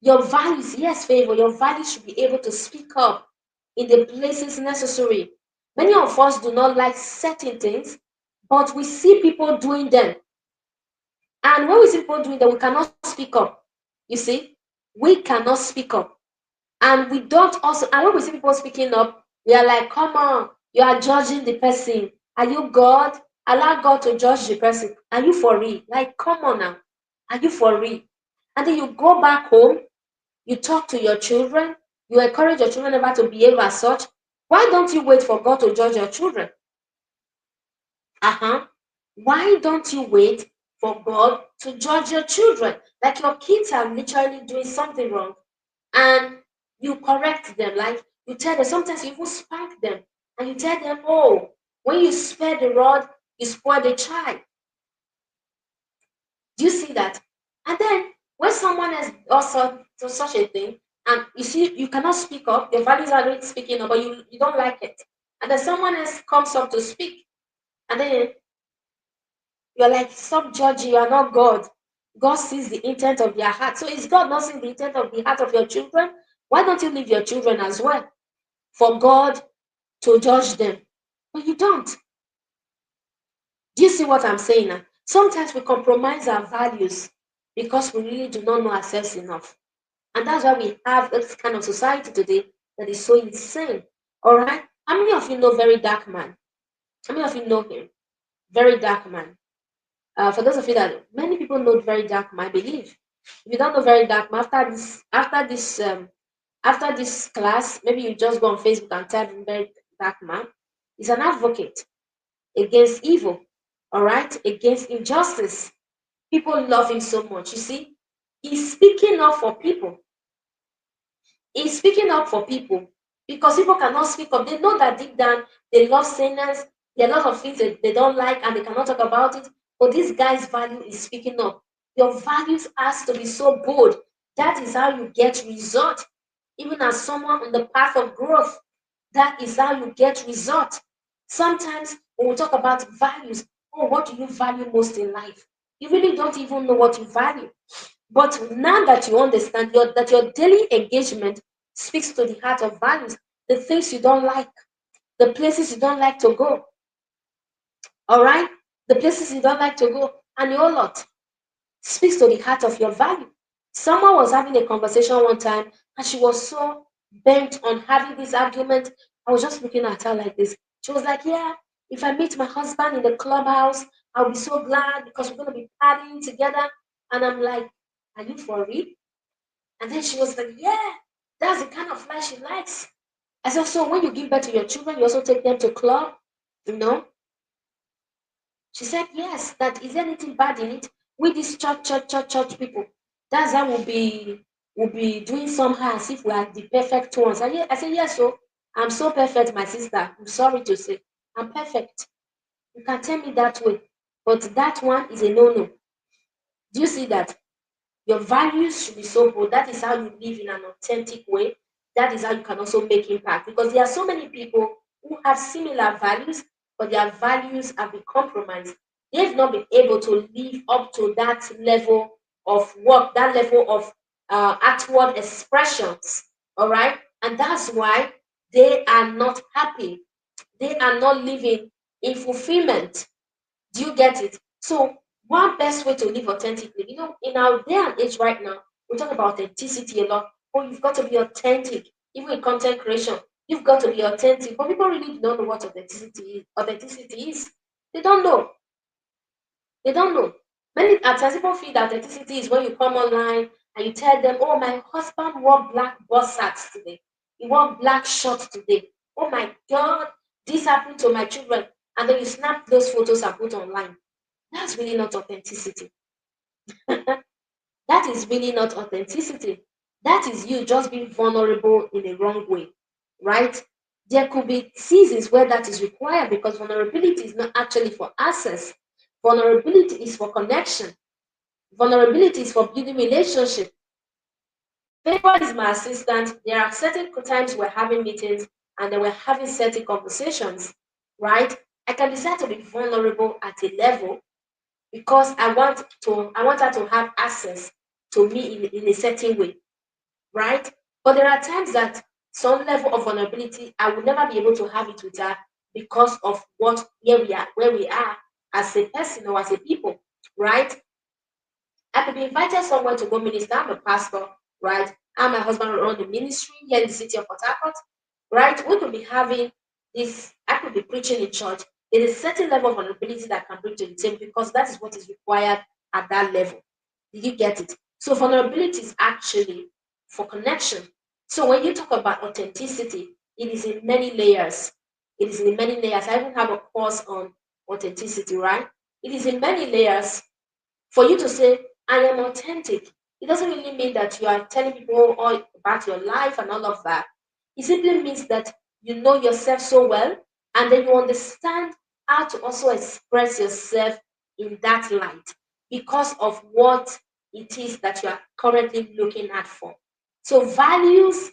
Your values, yes, favor, your values should be able to speak up in the places necessary. Many of us do not like certain things, but we see people doing them. And when we see people doing them, we cannot speak up. You see, we cannot speak up. And we don't also, and when we see people speaking up, we are like, come on, you are judging the person. Are you God? Allow God to judge the person. Are you for real? Like, come on now. Are you for real? And then you go back home, you talk to your children, you encourage your children never to behave as such. Why don't you wait for God to judge your children? Uh-huh. Why don't you wait for God to judge your children? Like your kids are literally doing something wrong, and you correct them. Like you tell them, sometimes you even spank them, and you tell them, oh, when you spare the rod, you spoil the child. Do you see that? And then when someone has also to such a thing, and you see you cannot speak up, your values are not speaking up, but you don't like it. And then someone else comes up to speak, and then you're like, stop judging, you are not God. God sees the intent of your heart. So is God not seeing the intent of the heart of your children? Why don't you leave your children as well for God to judge them? But you don't. Do you see what I'm saying now? Sometimes we compromise our values because we really do not know ourselves enough. And that's why we have this kind of society today that is so insane. All right? How many of you know Very Dark Man? How many of you know him? Very Dark Man. For those of you that many people know Very Dark Man, I believe. If you don't know Very Dark Man, after this class, maybe you just go on Facebook and type in Very Dark Man. He's an advocate against evil, all right, against injustice. People love him so much. You see, he's speaking up for people. He's speaking up for people because people cannot speak up. They know that deep down they love sinners. There are a lot of things that they don't like and they cannot talk about it. But this guy's value is speaking up. Your values has to be so bold. That is how you get result. Even as someone on the path of growth, that is how you get result. Sometimes when we talk about values, oh, what do you value most in life? You really don't even know what you value. But now that you understand that your daily engagement speaks to the heart of values, the things you don't like, the places you don't like to go, all right? The places you don't like to go, and your lot speaks to the heart of your value. Someone was having a conversation one time, and she was so bent on having this argument. I was just looking at her like this. She was like, yeah, if I meet my husband in the clubhouse, I'll be so glad because we're going to be partying together. And I'm like, are you for real? And then she was like, yeah, that's the kind of life she likes. I said, so when you give birth to your children, you also take them to club, you know? She said, yes, that is there anything bad in it? With these church people, that's how we'll be doing somehow as if we are the perfect ones. I said, yes, so I'm so perfect, my sister. I'm sorry to say. I'm perfect. You can tell me that way. But that one is a no-no. Do you see that? Your values should be so bold. That is how you live in an authentic way. That is how you can also make impact. Because there are so many people who have similar values, but their values have been compromised. They've not been able to live up to that level of work, that level of outward expressions. All right. And that's why they are not happy. They are not living in fulfillment. Do you get it? So one best way to live authentically, in our day and age right now, we talk about authenticity a lot. Oh, you've got to be authentic. Even in content creation, you've got to be authentic. But people really don't know what authenticity is. Authenticity is. They don't know. They don't know. Many at times people feel that authenticity is when you come online and you tell them, "Oh, my husband wore black bus hats today. He wore black shorts today. Oh my God, this happened to my children." And then you snap those photos and put online. That's really not authenticity. That is really not authenticity. That is you just being vulnerable in a wrong way, right? There could be seasons where that is required because vulnerability is not actually for access. Vulnerability is for connection. Vulnerability is for building relationship. Favor is my assistant. There are certain times we're having meetings and then we're having certain conversations, right? I can decide to be vulnerable at a level because I want her to have access to me in a certain way, right? But there are times that some level of vulnerability I will never be able to have it with her because of where we are as a person or as a people, right? I could be invited somewhere to go minister. I'm a pastor, right? I'm my husband run the ministry here in the city of Port Harcourt, right? We could be having this, I could be preaching in church. There is a certain level of vulnerability that I can bring to the table because that is what is required at that level. Did you get it? So vulnerability is actually for connection. So when you talk about authenticity, it is in many layers. It is in many layers. I even have a course on authenticity, right? It is in many layers. For you to say, I am authentic, it doesn't really mean that you are telling people all about your life and all of that. It simply means that you know yourself so well and then you understand how to also express yourself in that light because of what it is that you are currently looking at for. So, values,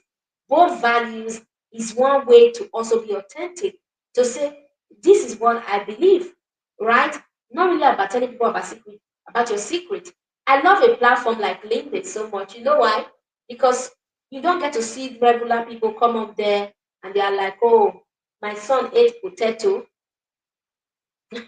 both values, is one way to also be authentic, to say, this is what I believe, right? Not really about telling people about your secret. I love a platform like LinkedIn so much. You know why? Because you don't get to see regular people come up there and they are like, oh, my son ate potato.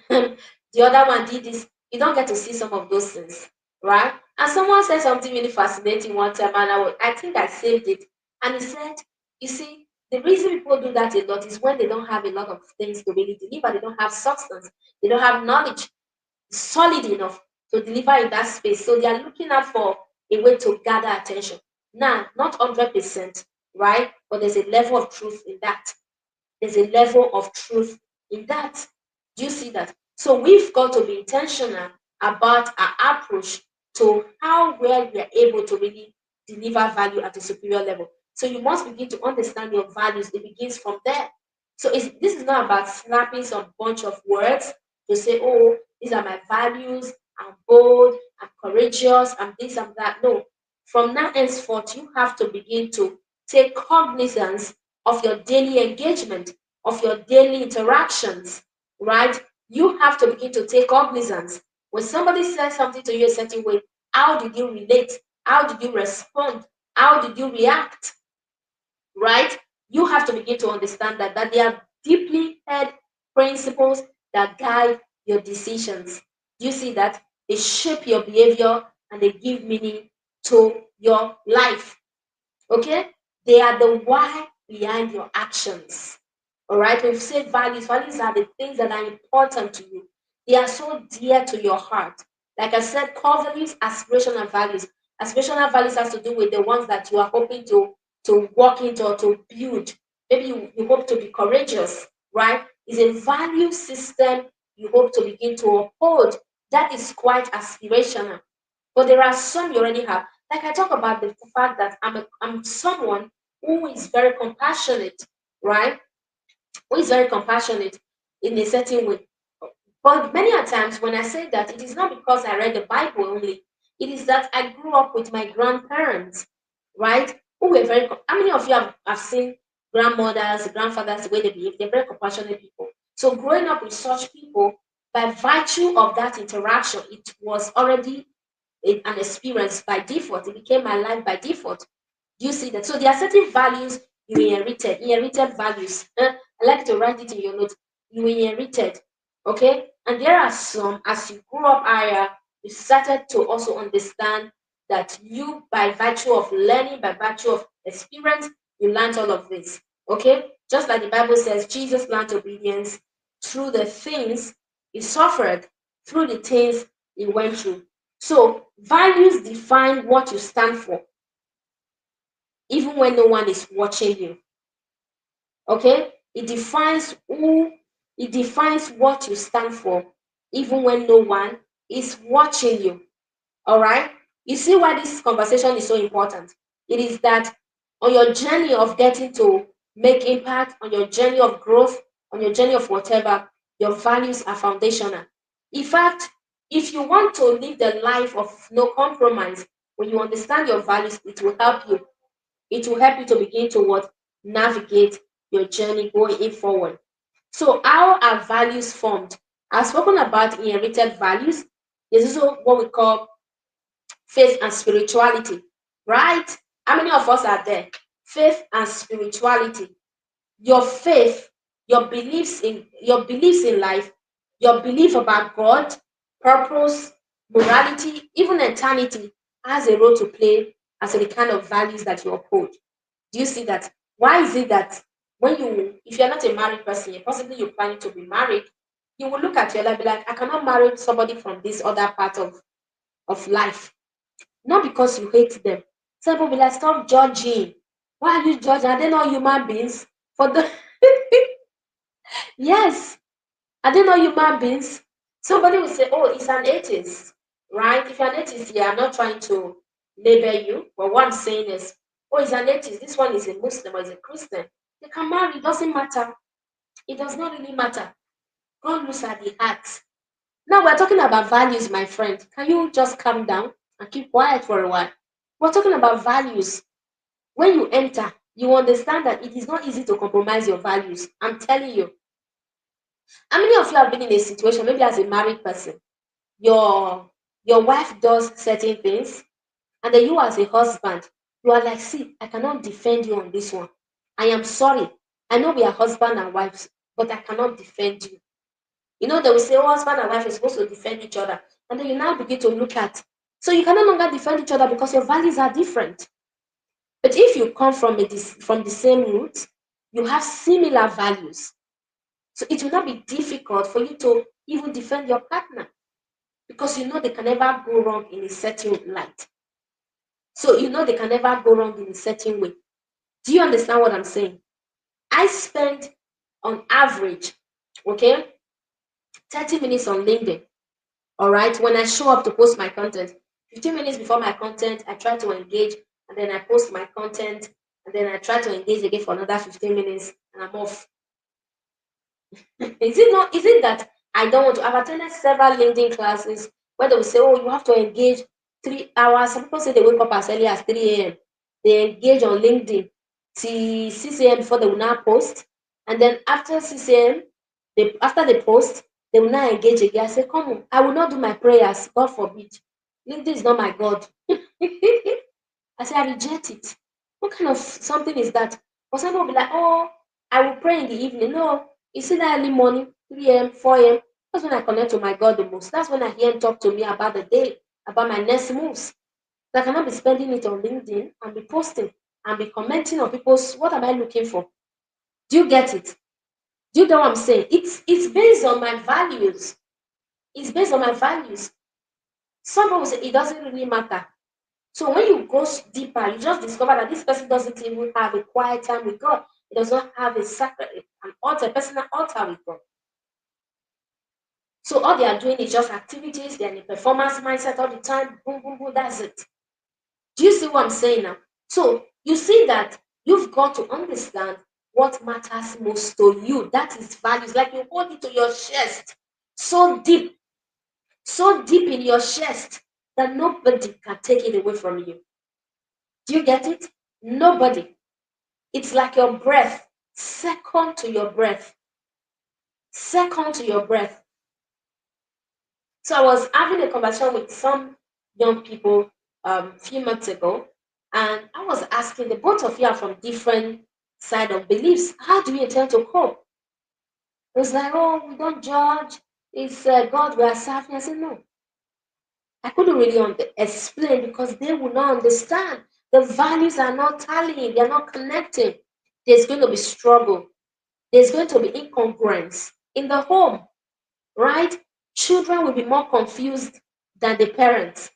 The other one did this. You don't get to see some of those things, right? And someone said something really fascinating one time, and I think I saved it. And he said, you see, the reason people do that a lot is when they don't have a lot of things to really deliver. They don't have substance. They don't have knowledge solid enough to deliver in that space. So they are looking out for a way to gather attention. Now, not 100%, right? But there's a level of truth in that. There's a level of truth in that. Do you see that? So we've got to be intentional about our approach to how well we are able to really deliver value at a superior level. So you must begin to understand your values. It begins from there. So this is not about snapping some bunch of words to say, oh, these are my values. I'm bold. I'm courageous. I'm this. I'm that. No. From now henceforth, you have to begin to take cognizance of your daily engagement, of your daily interactions, right? You have to begin to take cognizance. When somebody says something to you a certain way, how did you relate? How did you respond? How did you react? Right? You have to begin to understand that they are deeply held principles that guide your decisions. Do you see that? They shape your behavior and they give meaning to your life. Okay? They are the why behind your actions. All right? We've said values. Values are the things that are important to you. They are so dear to your heart. Like I said, core values, aspirational values. Aspirational values has to do with the ones that you are hoping to walk into or to build. Maybe you hope to be courageous, right? It's a value system you hope to begin to uphold. That is quite aspirational. But there are some you already have. Like I talk about the fact that I'm someone who is very compassionate, right? Who is very compassionate in a certain way. But many a times when I say that, it is not because I read the Bible only. It is that I grew up with my grandparents, right? Who were very. How many of you have seen grandmothers, grandfathers, the way they behave? They're very compassionate people. So growing up with such people, by virtue of that interaction, it was already an experience by default. It became my life by default. Do you see that? So there are certain values you inherited values. I like to write it in your notes. You inherited, okay? And there are some, as you grew up higher, you started to also understand that you, by virtue of learning, by virtue of experience, you learned all of this, okay? Just like the Bible says, Jesus learned obedience through the things he suffered, through the things he went through. So values define what you stand for, even when no one is watching you. Okay? It defines what you stand for, even when no one is watching you. All right? You see why this conversation is so important? It is that on your journey of getting to make impact, on your journey of growth, on your journey of whatever, your values are foundational. In fact, if you want to live the life of no compromise, when you understand your values, it will help you. It will help you to begin to what navigate your journey going in forward. So, how are values formed? I've spoken about inherited values. There's also what we call faith and spirituality, right? How many of us are there? Faith and spirituality. Your faith, your beliefs in life, your belief about God, purpose, morality, even eternity has a role to play as to the kind of values that you uphold. Do you see that? Why is it that if you're not a married person, possibly you're planning to be married, you will look at your life, be like, I cannot marry somebody from this other part of life. Not because you hate them. Some people be like, stop judging. Why are you judging? Are they not human beings? For the yes, are they not human beings? Somebody will say, oh, it's an atheist, right? If you're an atheist, yeah, I'm not trying to label you, but what I'm saying is, oh, it's an atheist. This one is a Muslim or is a Christian. They can marry. It doesn't matter. It does not really matter. God looks at the heart. Now we're talking about values, my friend. Can you just calm down and keep quiet for a while? We're talking about values. When you enter, you understand that it is not easy to compromise your values. I'm telling you. How many of you have been in a situation, maybe as a married person, your your wife does certain things, and then you as a husband, you are like, see, I cannot defend you on this one. I am sorry. I know we are husband and wives, but I cannot defend you. You know, they will say, oh, husband and wife is supposed to defend each other. And then you now begin to look at. So you can no longer defend each other because your values are different. But if you come from from the same root, you have similar values. So it will not be difficult for you to even defend your partner because you know they can never go wrong in a certain light. So you know they can never go wrong in a certain way. Do you understand what I'm saying? I spend on average, okay, 30 minutes on LinkedIn. All right. When I show up to post my content, 15 minutes before my content, I try to engage and then I post my content and then I try to engage again for another 15 minutes and I'm off. Is it that I don't want to? I've attended several LinkedIn classes where they will say, oh, you have to engage 3 hours. Some people say they wake up as early as 3 a.m. They engage on LinkedIn till 6 a.m. before they will now post. And then after 6 a.m., after they post, they will now engage again. I say, come on, I will not do my prayers. God forbid. LinkedIn is not my God. I say, I reject it. What kind of something is that? For some people will be like, oh, I will pray in the evening. No, you see that early morning, 3 a.m., 4 a.m. That's when I connect to my God the most. That's when I hear him talk to me about the day, about my next moves. So I cannot be spending it on LinkedIn and be posting and be commenting on people's, what am I looking for? Do you get it? Do you know what I'm saying? It's based on my values. It's based on my values. Some people say it doesn't really matter. So when you go deeper, you just discover that this person doesn't even have a quiet time with God. He does not have a sacred, an altar, a personal altar with God. So all they are doing is just activities. They're in a performance mindset all the time. Boom, boom, boom. That's it. Do you see what I'm saying now? So you see that you've got to understand what matters most to you. That is values. Like you hold it to your chest so deep in your chest that nobody can take it away from you. Do you get it? Nobody. It's like your breath, second to your breath, second to your breath. So I was having a conversation with some young people a few months ago, and I was asking the both of you are from different side of beliefs. How do you intend to cope? It was like, oh, we don't judge. It's God we are serving. I said, no. I couldn't really explain because they would not understand. The values are not tallying. They are not connecting. There's going to be struggle. There's going to be incongruence in the home, right? Children will be more confused than the parents.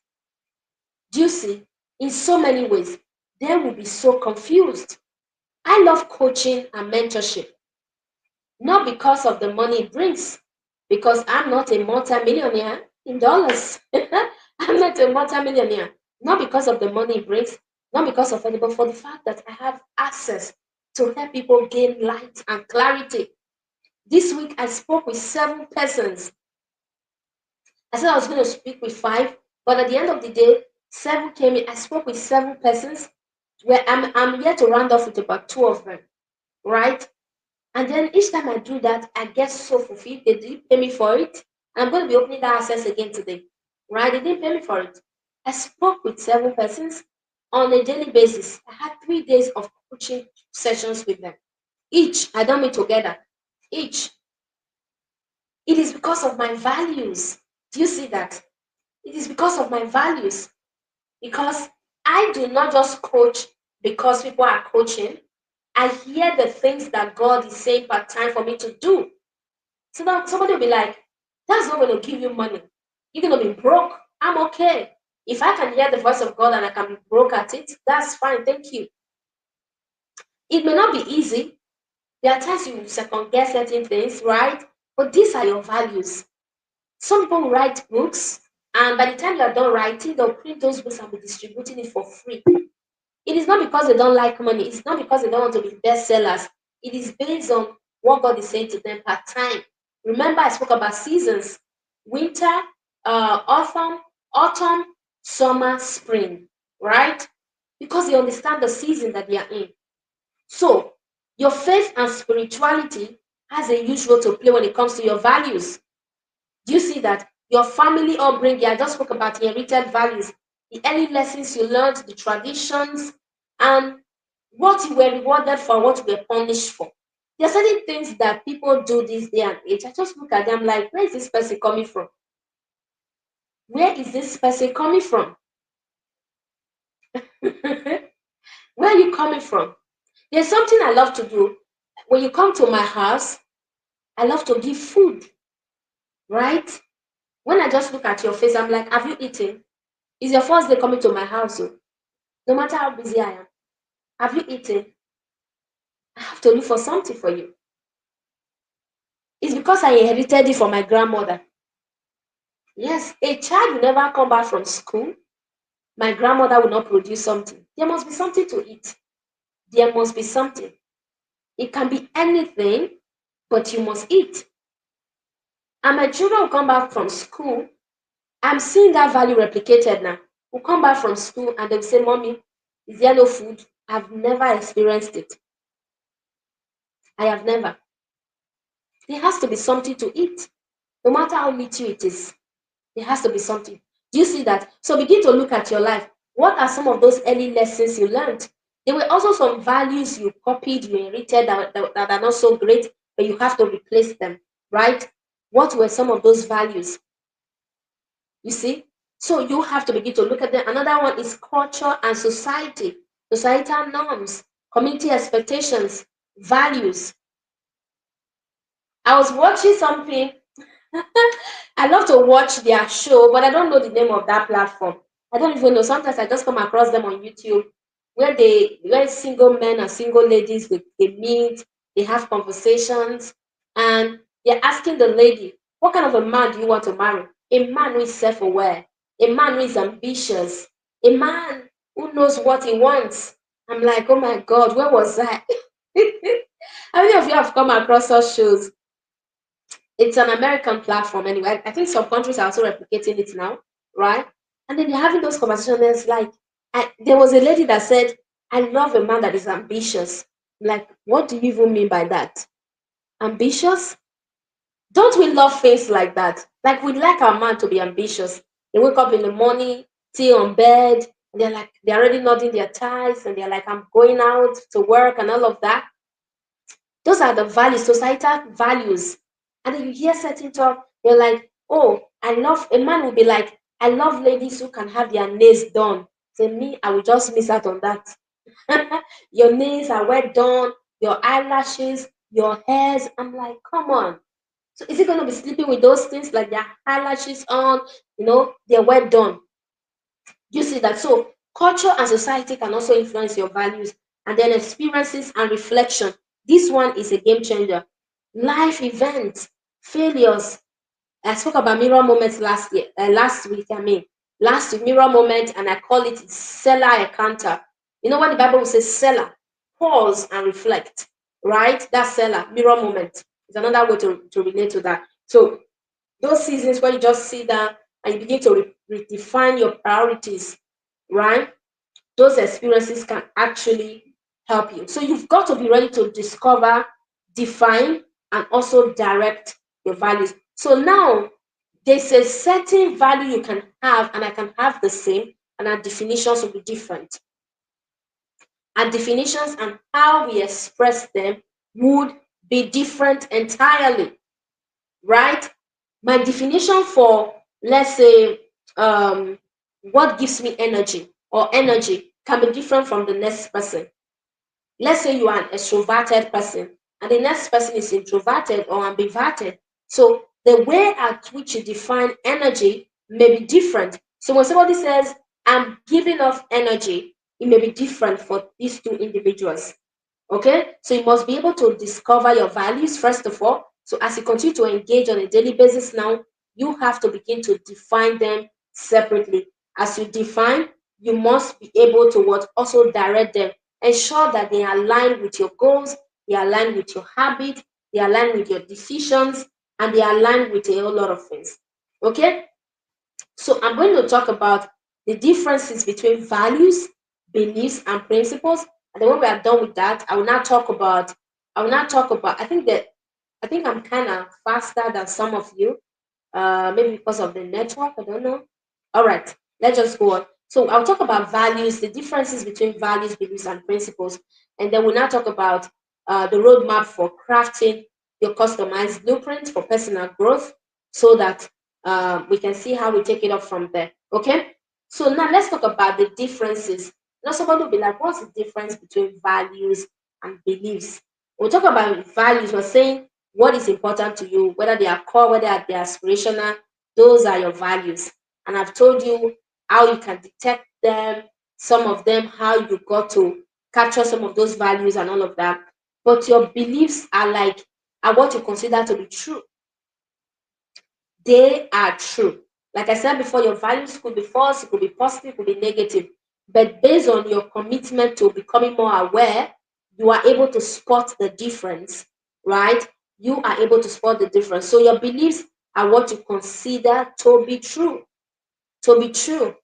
Do you see? In so many ways, they will be so confused. I love coaching and mentorship, not because of the money it brings, because I'm not a multimillionaire in dollars. I'm not a multimillionaire, not because of the money it brings, not because of anything, but for the fact that I have access to help people gain light and clarity. This week, I spoke with 7 persons. I said I was going to speak with 5, but at the end of the day, 7 came in. I spoke with 7 persons. Where I'm here to round off with about 2 of them, right? And then each time I do that, I get so fulfilled. They didn't pay me for it. I'm going to be opening that access again today, right? They didn't pay me for it. I spoke with 7 persons on a daily basis. I had 3 days of coaching sessions with them. Each, I don't mean together. Each. It is because of my values. Do you see that? It is because of my values. Because I do not just coach because people are coaching. I hear the things that God is saying part time for me to do. So now somebody will be like, that's not going to give you money. You're going to be broke. I'm okay. If I can hear the voice of God and I can be broke at it, that's fine. Thank you. It may not be easy. There are times you second guess certain things, right? But these are your values. Some people write books, and by the time you are done writing, they'll print those books and be distributing it for free. It is not because they don't like money. It's not because they don't want to be bestsellers. It is based on what God is saying to them part time. Remember, I spoke about seasons: winter, autumn, summer, spring, right? Because they understand the season that they are in. So, your faith and spirituality has a huge role to play when it comes to your values. Do you see that? Your family upbringing, I just spoke about inherited values, the early lessons you learned, the traditions, and what you were rewarded for, what you were punished for. There are certain things that people do this day and age. I just look at them like, where is this person coming from? Where is this person coming from? Where are you coming from? There's something I love to do. When you come to my house, I love to give food, right? When I just look at your face, I'm like, have you eaten? It's your first day coming to my house, oh. No matter how busy I am. Have you eaten? I have to look for something for you. It's because I inherited it from my grandmother. Yes, a child will never come back from school. My grandmother will not produce something. There must be something to eat. There must be something. It can be anything, but you must eat. And my children will come back from school. I'm seeing that value replicated now. Will come back from school and they'll say, Mommy, is there no food? I've never experienced it. I have never. There has to be something to eat. No matter how little it is, there has to be something. Do you see that? So begin to look at your life. What are some of those early lessons you learned? There were also some values you copied, you inherited that are not so great, but you have to replace them, right? What were some of those values? You see? So you have to begin to look at them. Another one is culture and society, societal norms, community expectations, values. I was watching something. I love to watch their show, but I don't know the name of that platform. I don't even know. Sometimes I just come across them on YouTube where single men and single ladies they meet, they have conversations, and they're asking the lady, what kind of a man do you want to marry? A man who is self-aware, a man who is ambitious, a man who knows what he wants. I'm like, oh my God, where was I? How many of you have come across such shows? It's an American platform anyway. I think some countries are also replicating it now, right? And then you're having those conversations. It's like, there was a lady that said, I love a man that is ambitious. Like, what do you even mean by that? Ambitious? Don't we love things like that? Like, we like our man to be ambitious. They wake up in the morning, tea on bed, and they're like, they're already nodding their ties, and they're like, I'm going out to work and all of that. Those are the values, societal values. And then you hear certain talk, you're like, oh, I love, a man will be like, I love ladies who can have their nails done. Say, me, I will just miss out on that. Your nails are well done, your eyelashes, your hairs. I'm like, come on. So is he going to be sleeping with those things like their eyelashes on? They're well done. You see that? So culture and society can also influence your values, and then experiences and reflection. This one is a game changer. Life events, failures. I spoke about mirror moments last week. Last week, mirror moment, and I call it seller encounter. You know what the Bible will say? Seller, pause and reflect. Right? That seller, mirror moment is another way to relate to that. So those seasons where you just sit down and you begin to redefine your priorities, right? Those experiences can actually help you. So you've got to be ready to discover, define, and also direct your values. So now there's a certain value you can have, and I can have the same, and our definitions will be different. Our definitions and how we express them would be different entirely, right? My definition for, let's say, what gives me energy or energy can be different from the next person. Let's say you are an extroverted person and the next person is introverted or ambiverted. So the way at which you define energy may be different. So when somebody says, I'm giving off energy, it may be different for these two individuals. Okay, so you must be able to discover your values first of all. So as you continue to engage on a daily basis now, you have to begin to define them separately. As you define, you must be able to what also direct them. Ensure that they align with your goals, they align with your habit, they align with your decisions, and they align with a whole lot of things. Okay, so I'm going to talk about the differences between values, beliefs, and principles. And then when we are done with that, I will not talk about I think I'm kind of faster than some of you. Maybe because of the network, I don't know. All right, let's just go on. So I'll talk about values, the differences between values, beliefs, and principles. And then we'll now talk about the roadmap for crafting your customized blueprint for personal growth so that We can see how we take it up from there. Okay. So now let's talk about the differences. Now somebody will be like, what's the difference between values and beliefs? We'll talk about values. We're saying what is important to you, whether they are core, whether they are aspirational. Those are your values. And I've told you how you can detect them, some of them, how you got to capture some of those values and all of that. But your beliefs are what you consider to be true. They are true. Like I said before, your values could be false, it could be positive, it could be negative. But based on your commitment to becoming more aware, you are able to spot the difference, right? You are able to spot the difference. So your beliefs are what you consider to be true. To be true.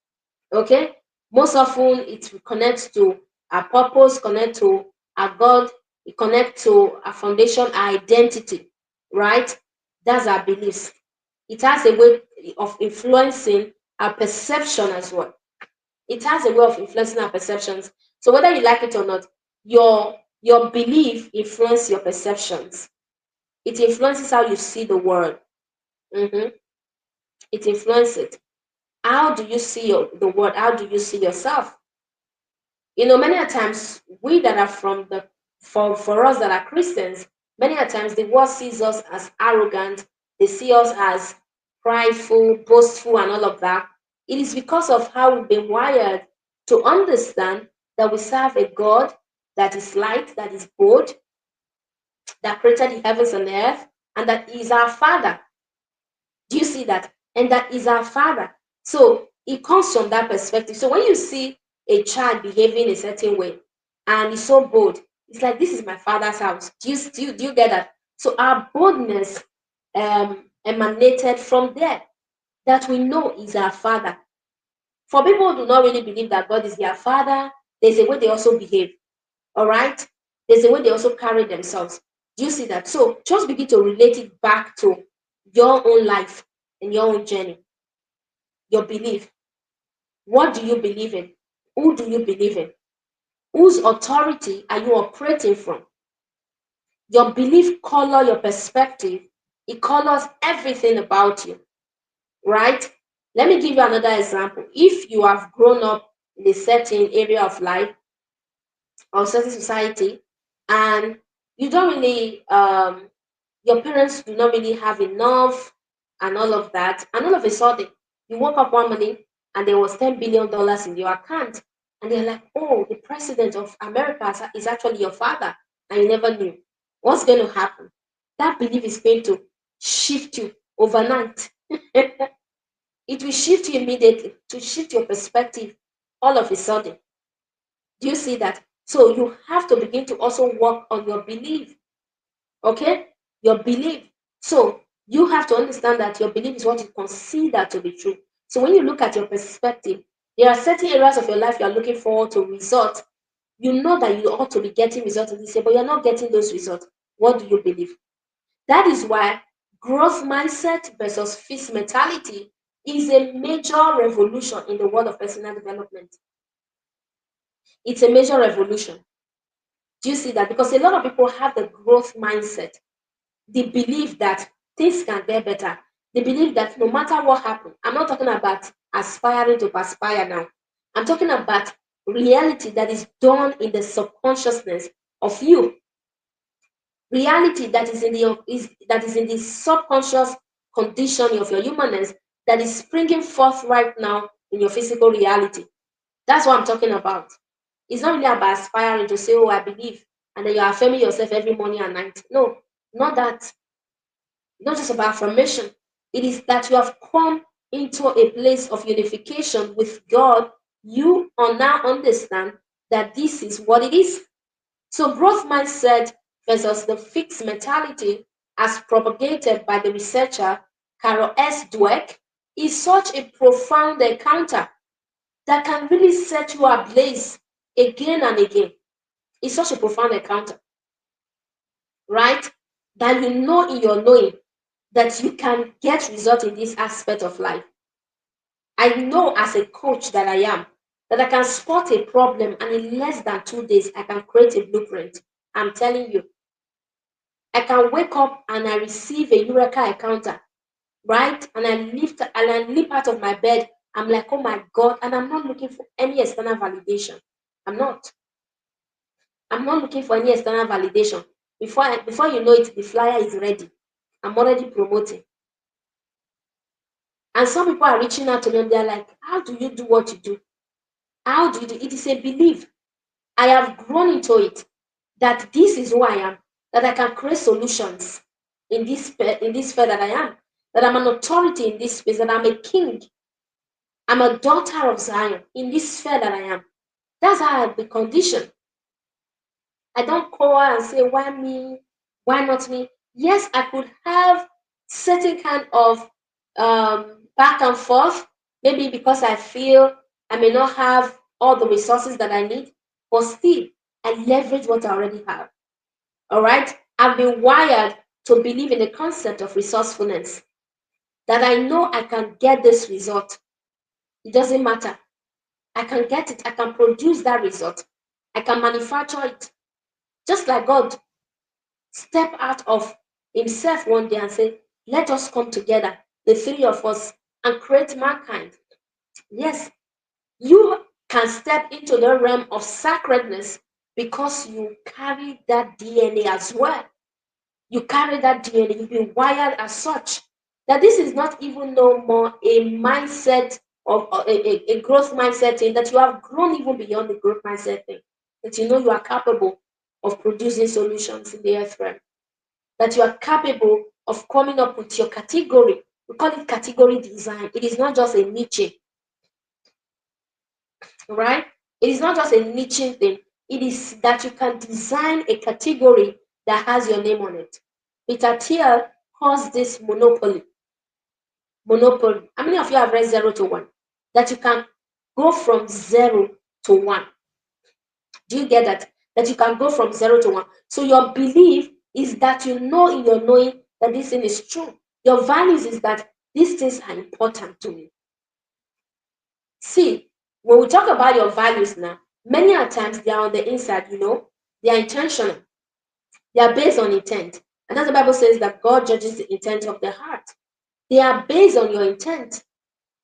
Okay? Most often it connects to our purpose, connect to our God, it connects to our foundation, our identity, right? That's our beliefs. It has a way of influencing our perception as well. It has a way of influencing our perceptions. So whether you like it or not, your belief influences your perceptions. It influences how you see the world. Mhm. It influences it. How do you see the world? How do you see yourself? Many a times we that are from the for us that are Christians, many a times the world sees us as arrogant, they see us as prideful, boastful, and all of that. It is because of how we've been wired to understand that we serve a God that is light, that is bold, that created the heavens and the earth, and that is our Father. Do you see that? And that is our Father. So it comes from that perspective. So when you see a child behaving a certain way and he's so bold, it's like, this is my Father's house. Do you get that? So our boldness emanated from there, that we know is our Father. For people who do not really believe that God is their Father, there's a way they also behave. All right? There's a way they also carry themselves. Do you see that? So just begin to relate it back to your own life and your own journey, your belief. What do you believe in? Who do you believe in? Whose authority are you operating from? Your belief color your perspective. It colors everything about you, right? Let me give you another example. If you have grown up in a certain area of life or certain society, and you don't really your parents do not really have enough and all of that, and all of a sudden you woke up one morning and there was $10 billion in your account, and they're like, oh, the president of America is actually your father, and you never knew. What's going to happen? That belief is going to shift you overnight. It will shift you immediately, to shift your perspective all of a sudden. Do you see that? So you have to begin to also work on your belief. Okay? Your belief. So you have to understand that your belief is what you consider to be true. So when you look at your perspective, there are certain areas of your life you are looking forward to results. You know that you ought to be getting results in this year, but you're not getting those results. What do you believe? That is why growth mindset versus fixed mentality is a major revolution in the world of personal development. It's a major revolution. Do you see that? Because a lot of people have the growth mindset. They believe that things can get better. They believe that no matter what happens, I'm not talking about aspiring to perspire now. I'm talking about reality that is done in the subconsciousness of you. Reality that is in the subconscious condition of your humanness that is springing forth right now in your physical reality. That's what I'm talking about. It's not really about aspiring to say, oh, I believe, and then you're affirming yourself every morning and night. No, not that. Not just about affirmation. It is that you have come into a place of unification with God. You are now understand that this is what it is. So growth mindset versus the fixed mentality, as propagated by the researcher Carol S. Dweck, is such a profound encounter that can really set you ablaze again and again. It's such a profound encounter, right? That you know in your knowing that you can get results in this aspect of life. I know as a coach that I am that I can spot a problem and in less than 2 days I can create a blueprint. I'm telling you, I can wake up and I receive a eureka encounter right? And I leap out of my bed. I'm like, oh my God, and I'm not looking for any external validation. I'm not. I'm not looking for any external validation. Before you know it, the flyer is ready. I'm already promoting. And some people are reaching out to me and they're like, how do you do what you do? How do you do it? Is a belief. I have grown into it that this is who I am, that I can create solutions in this sphere that I am, that I'm an authority in this space, that I'm a king, I'm a daughter of Zion in this sphere that I am. That's how I've been conditioned. I don't call and say, why me? Why not me? Yes, I could have certain kind of back and forth, maybe because I feel I may not have all the resources that I need, but still, I leverage what I already have. All right? I've been wired to believe in the concept of resourcefulness, that I know I can get this result. It doesn't matter. I can get it. I can produce that result. I can manufacture it. Just like God step out of himself one day and say, let us come together, the three of us, and create mankind. Yes, you can step into the realm of sacredness because you carry that DNA as well. You carry that DNA, you've been wired as such. That this is not even no more a mindset of a growth mindset thing, that you have grown even beyond the growth mindset thing. That you know you are capable of producing solutions in the earth realm, that you are capable of coming up with your category. We call it category design. It is not just a niche, right? It is not just a niche thing. It is that you can design a category that has your name on it. Peter Thiel calls this monopoly. Monopoly. How many of you have read 0 to 1? That you can go from 0 to 1. Do you get that? That you can go from 0 to 1. So your belief is that you know in your knowing that this thing is true. Your values is that these things are important to me. See, when we talk about your values now, many a times they are on the inside, they are intentional. They are based on intent. And as the Bible says that God judges the intent of the heart. They are based on your intent.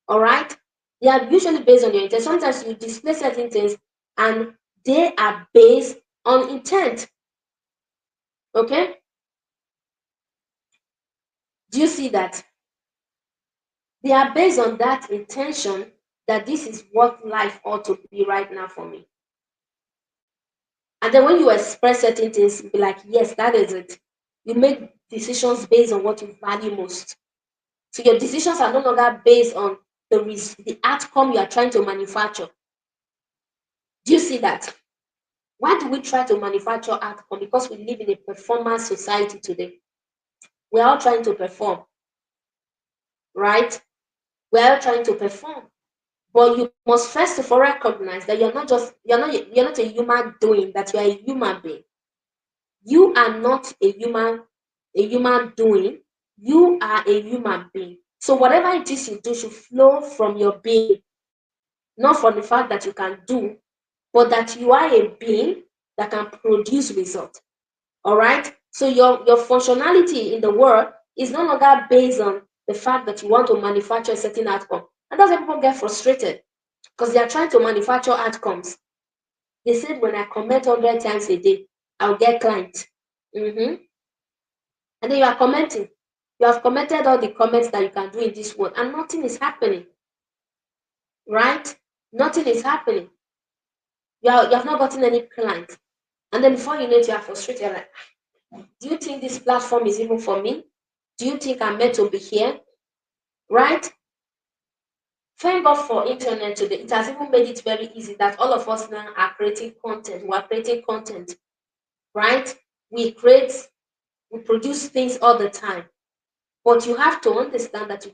All right? They are usually based on your intent. Sometimes you display certain things and they are based on intent. Okay? Do you see that? They are based on that intention that this is what life ought to be right now for me. And then when you express certain things, be like, yes, that is it. You make decisions based on what you value most. So your decisions are no longer based on the outcome you are trying to manufacture. Do you see that? Why do we try to manufacture outcome? Because we live in a performance society today. We're all trying to perform, right? We're all trying to perform. But you must first of all recognize that you're not a human doing, that you are a human being. You are not a human doing. You are a human being. So whatever it is you do should flow from your being, not from the fact that you can do, but that you are a being that can produce results. All right. So your functionality in the world is no longer based on the fact that you want to manufacture a certain outcome. And that's why people get frustrated because they are trying to manufacture outcomes. They said when I comment 100 times a day, I'll get clients. And then you are commenting. You have commented all the comments that you can do in this world, and nothing is happening. Right? Nothing is happening. You have not gotten any clients. And then before you know it, you are frustrated. You're like, do you think this platform is even for me? Do you think I'm meant to be here? Right? Thank God for internet today. It has even made it very easy that all of us now are creating content. We are creating content, right? We create, we produce things all the time. But you have to understand that you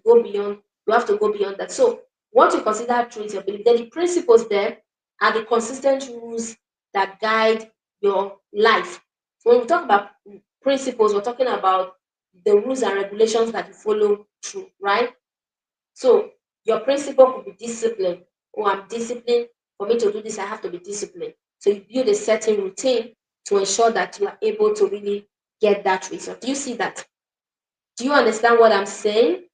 have to go beyond that. So what you consider true is your belief. Then the principles there are the consistent rules that guide your life. So when we talk about principles, we're talking about the rules and regulations that you follow through, right? So your principle could be discipline. Oh, I'm disciplined. For me to do this, I have to be disciplined. So you build a certain routine to ensure that you are able to really get that result. Do you see that? Do you understand what I'm saying?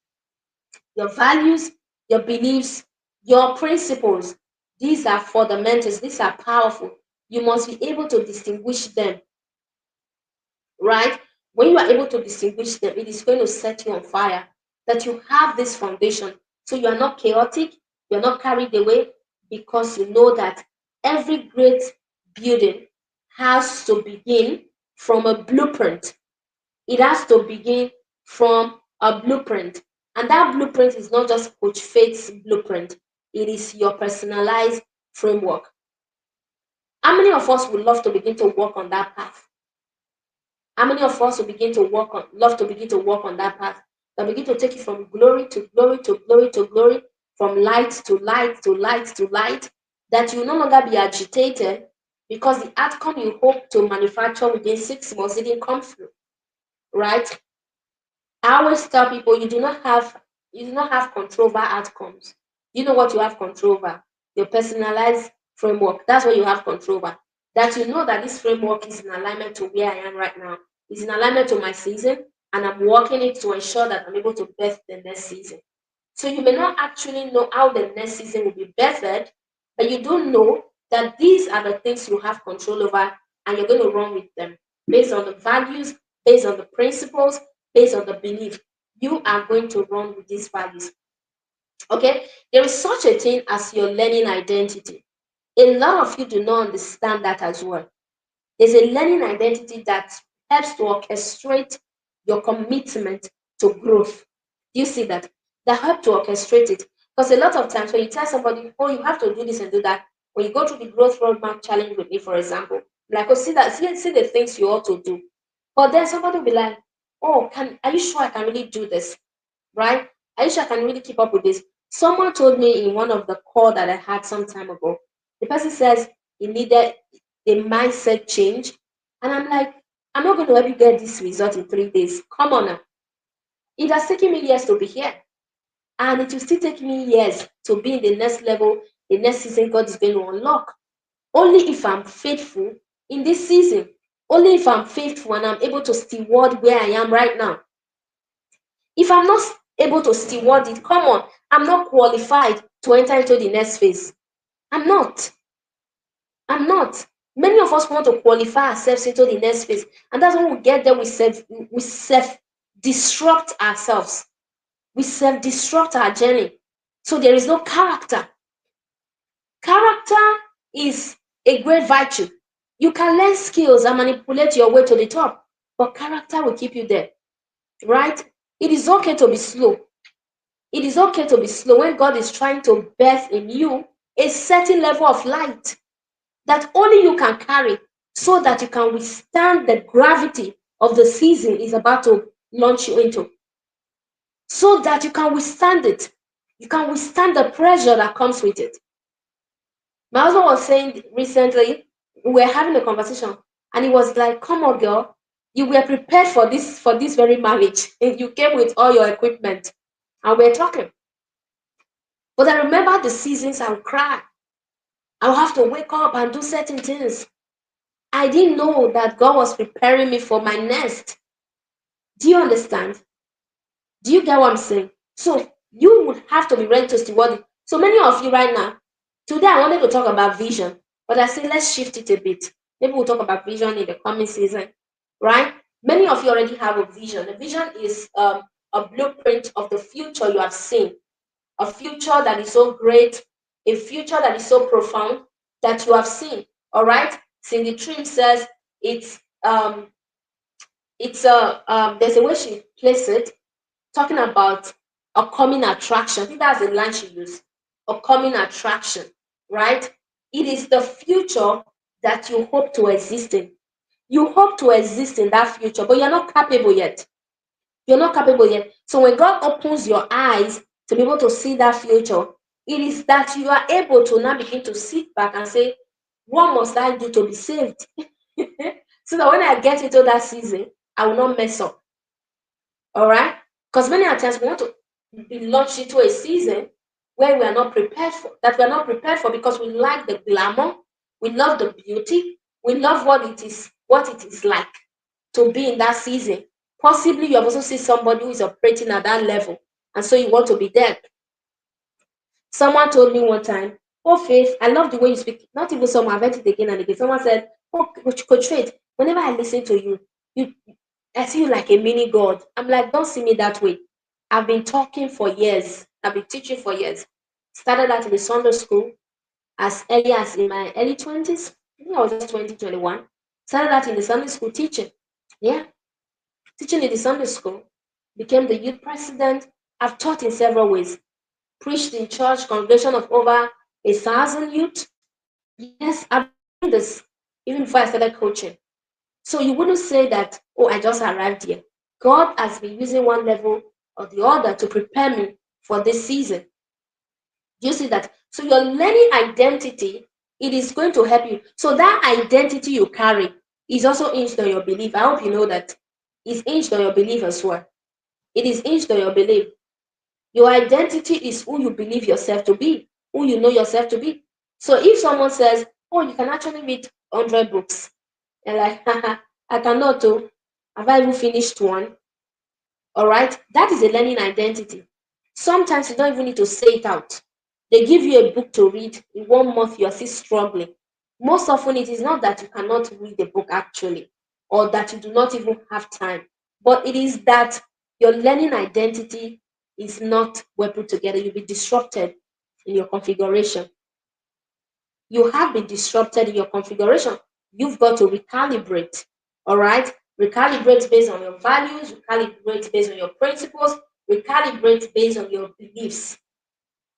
Your values, your beliefs, your principles. These are fundamentals. These are powerful. You must be able to distinguish them, right? When you are able to distinguish them, it is going to set you on fire. That you have this foundation. So you are not chaotic, you're not carried away, because you know that every great building has to begin from a blueprint. It has to begin from a blueprint. And that blueprint is not just Coach Faith's blueprint, it is your personalized framework. How many of us would love to begin to work on that path? How many of us will love to begin to walk on that path? That begin to take you from glory to glory to glory to glory, from light to light to light to light, that you will no longer be agitated because the outcome you hope to manufacture within 6 months didn't come through, right? I always tell people you do not have control over outcomes. You know what you have control over? Your personalized framework. That's what you have control over. That you know that this framework is in alignment to where I am right now. It's in alignment to my season, and I'm working it to ensure that I'm able to birth the next season. So you may not actually know how the next season will be bettered, but you do know that these are the things you have control over, and you're going to run with them based on the values, based on the principles, based on the belief. You are going to run with these values. Okay? There is such a thing as your learning identity. A lot of you do not understand that as well. There's a learning identity that helps to orchestrate your commitment to growth. Do you see that? That help to orchestrate it. Because a lot of times when you tell somebody, oh, you have to do this and do that, when you go through the growth roadmap challenge with me, for example, like, oh, see the things you ought to do. But then somebody will be like, oh, are you sure I can really do this? Right? Are you sure I can really keep up with this? Someone told me in one of the call that I had some time ago, the person says he needed a mindset change. And I'm like, I'm not going to help you get this result in 3 days. Come on now. It has taken me years to be here. And it will still take me years to be in the next level, the next season God is going to unlock. Only if I'm faithful in this season. Only if I'm faithful and I'm able to steward where I am right now. If I'm not able to steward it, come on, I'm not qualified to enter into the next phase. I'm not. I'm not. Many of us want to qualify ourselves into the next phase, and that's when we get there. We self destruct ourselves. We self destruct our journey. So there is no character. Character is a great virtue. You can learn skills and manipulate your way to the top, but character will keep you there, right? It is okay to be slow. It is okay to be slow when God is trying to birth in you a certain level of light that only you can carry, so that you can withstand the gravity of the season is about to launch you into. So that you can withstand it. You can withstand the pressure that comes with it. My husband was saying recently, we were having a conversation, and he was like, come on, girl, you were prepared for this very marriage. You came with all your equipment. And we're talking. But I remember the seasons I would cry. I would have to wake up and do certain things. I didn't know that God was preparing me for my nest. Do you understand? Do you get what I'm saying? So you would have to be ready to steward it. So many of you right now, today I wanted to talk about vision, but I said let's shift it a bit. Maybe we'll talk about vision in the coming season, right? Many of you already have a vision. A vision is a blueprint of the future you have seen, a future that is so great, a future that is so profound that you have seen. All right. Cindy Trim says um it's a there's a way she placed it, talking about a coming attraction. I think that's the line she used. A coming attraction, right? It is the future that you hope to exist in. You hope to exist in that future, but you're not capable yet. You're not capable yet. So when God opens your eyes to be able to see that future, it is that you are able to now begin to sit back and say, what must I do to be saved? So that when I get into that season, I will not mess up. All right? Because many times we want to be launched into a season where we are not prepared for, that we are not prepared for, because we like the glamour, we love the beauty, we love what it is like to be in that season. Possibly you have also seen somebody who is operating at that level. and so you want to be there. Someone told me one time, "Oh, Faith, I love the way you speak." Not even someone, I've heard it again and again. Someone said, "Oh, Coach Faith, whenever I listen to you, you, I see you like a mini God." I'm like, don't see me that way. I've been talking for years. I've been teaching for years. Started out in the Sunday school as early as in my early 20s. I think I was just 20, 21. Started out in the Sunday school teaching. Yeah, teaching in the Sunday school. Became the youth president. I've taught in several ways. Preached in church, congregation of over 1,000 youth. Yes, I've been doing this even before I started coaching. So you wouldn't say that, oh, I just arrived here. God has been using one level or the other to prepare me for this season. Do you see that? So your learning identity, it is going to help you. So that identity you carry is also hinged on your belief. I hope you know that. It's hinged on your belief as well. It is hinged on your belief. Your identity is who you believe yourself to be, who you know yourself to be. So if someone says, "Oh, you can actually read 100 books," you're like, "Haha, I cannot do. Have I even finished one?" All right, that is a learning identity. Sometimes you don't even need to say it out. They give you a book to read in 1 month, you are still struggling. Most often, it is not that you cannot read the book actually, or that you do not even have time, but it is that your learning identity is not well put together. You'll be disrupted in your configuration. You have been disrupted in your configuration. You've got to recalibrate. All right? Recalibrate based on your values, recalibrate based on your principles, recalibrate based on your beliefs.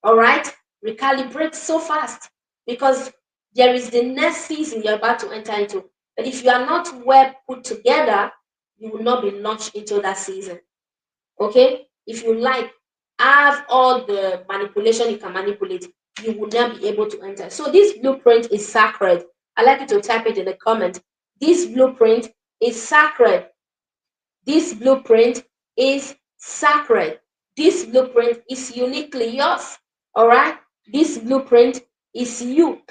All right? Recalibrate so fast because there is the next season you're about to enter into. But if you are not well put together, you will not be launched into that season. Okay, if you like have all the manipulation you can manipulate, you will not be able to enter. So this blueprint is sacred. I like you to type it in the comment. This blueprint is sacred. This blueprint is sacred. This blueprint is uniquely yours. All right, this blueprint is you.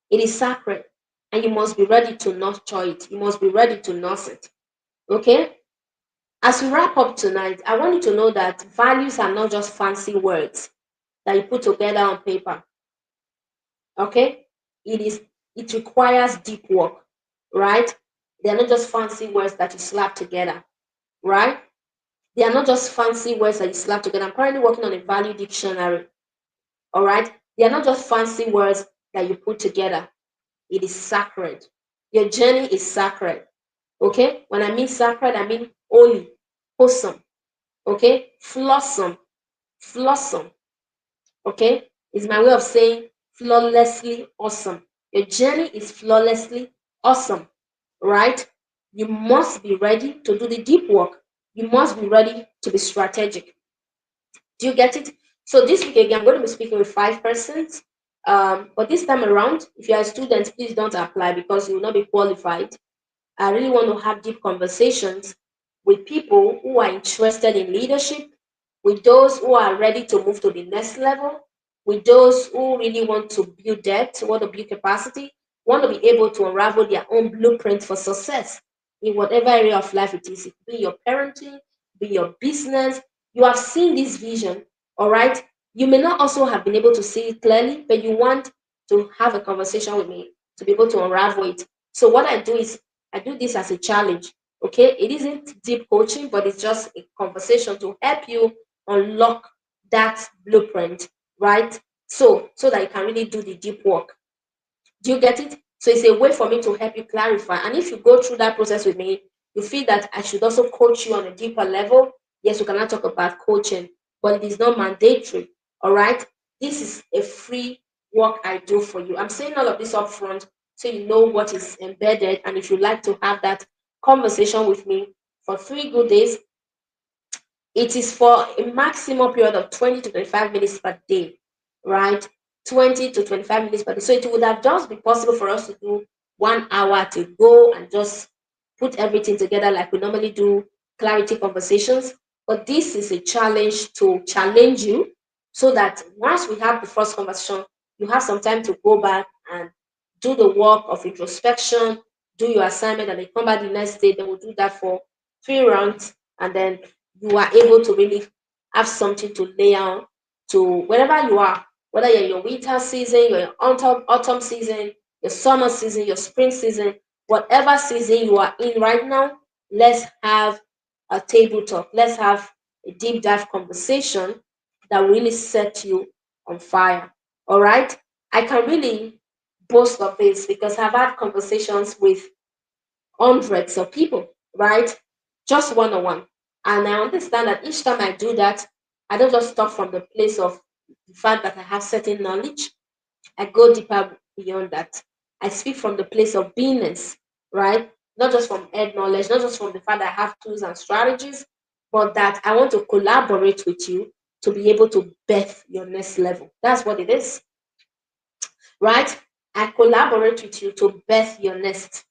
It is sacred, and you must be ready to nurture it. You must be ready to nurse it. Okay. As we wrap up tonight, I want you to know that values are not just fancy words that you put together on paper. Okay? It requires deep work, right? They're not just fancy words that you slap together, right? They are not just fancy words that you slap together. I'm currently working on a value dictionary. All right? They are not just fancy words that you put together. It is sacred. Your journey is sacred. Okay? When I mean sacred, I mean holy, wholesome. Okay? Flossom, okay, is my way of saying flawlessly awesome. Your journey is flawlessly awesome, right? You must be ready to do the deep work. You must be ready to be strategic. Do you get it? So this week again, I'm going to be speaking with 5 persons. But this time around, if you are a student, please don't apply because you will not be qualified. I really want to have deep conversations with people who are interested in leadership, with those who are ready to move to the next level, with those who really want to build depth, want to build capacity, want to be able to unravel their own blueprint for success in whatever area of life it is. It could be your parenting, be your business. You have seen this vision, all right? You may not also have been able to see it clearly, but you want to have a conversation with me to be able to unravel it. So what I do is I do this as a challenge. Okay, it isn't deep coaching, but it's just a conversation to help you unlock that blueprint, right? So that you can really do the deep work. Do you get it? So it's a way for me to help you clarify. And if you go through that process with me, you feel that I should also coach you on a deeper level. Yes, we cannot talk about coaching, but it is not mandatory. All right. This is a free work I do for you. I'm saying all of this up front so you know what is embedded. And if you like to have that conversation with me for 3 good days, it is for a maximum period of 20 to 25 minutes per day, right? 20 to 25 minutes per day. So it would have just been possible for us to do 1 hour to go and just put everything together like we normally do clarity conversations. But this is a challenge to challenge you so that once we have the first conversation, you have some time to go back and do the work of introspection, do your assignment, and then come back the next day. Then we'll do that for 3 rounds, and then you are able to really have something to lay on to wherever you are, whether you're in your winter season, you're in autumn season, your summer season, your spring season, whatever season you are in right now, let's have a table talk. Let's have a deep dive conversation that really set you on fire. All right. I can really boast of this because I've had conversations with hundreds of people, right? Just one on one. And I understand that each time I do that, I don't just stop from the place of the fact that I have certain knowledge. I go deeper beyond that. I speak from the place of beingness, right? Not just from head knowledge, not just from the fact that I have tools and strategies, but that I want to collaborate with you to be able to birth your next level. That's what it is, right? I collaborate with you to birth your nest.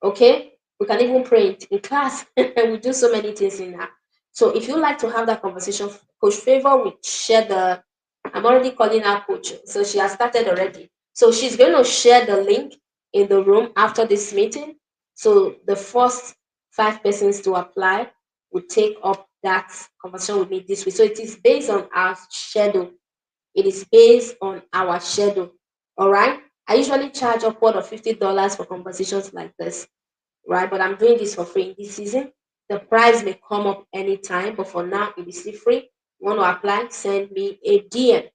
Okay? We can even pray it in class. We do so many things in that. So if you like to have that conversation, Coach Favor will share the. I'm already calling her coach. So she has started already. So she's going to share the link in the room after this meeting. So the first 5 persons to apply will take up that conversation with me this week. So it is based on our schedule. It is based on our schedule. All right. I usually charge upward of $50 for conversations like this, right? But I'm doing this for free in this season. The price may come up anytime, but for now, it is still free. You want to apply? Send me a DM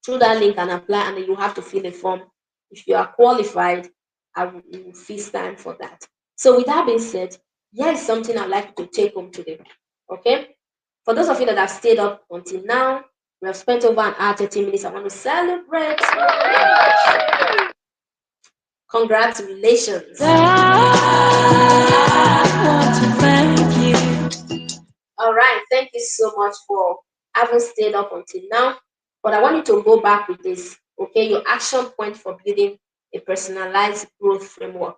through that link and apply, and then you have to fill a form. If you are qualified, I will fix time for that. So, with that being said, here is something I'd like to take home today. Okay? For those of you that have stayed up until now, we have spent over an hour, 30 minutes. I want to celebrate. Congratulations. I want to thank you. All right. Thank you so much for having stayed up until now. But I want you to go back with this. Okay. Your action point for building a personalized growth framework.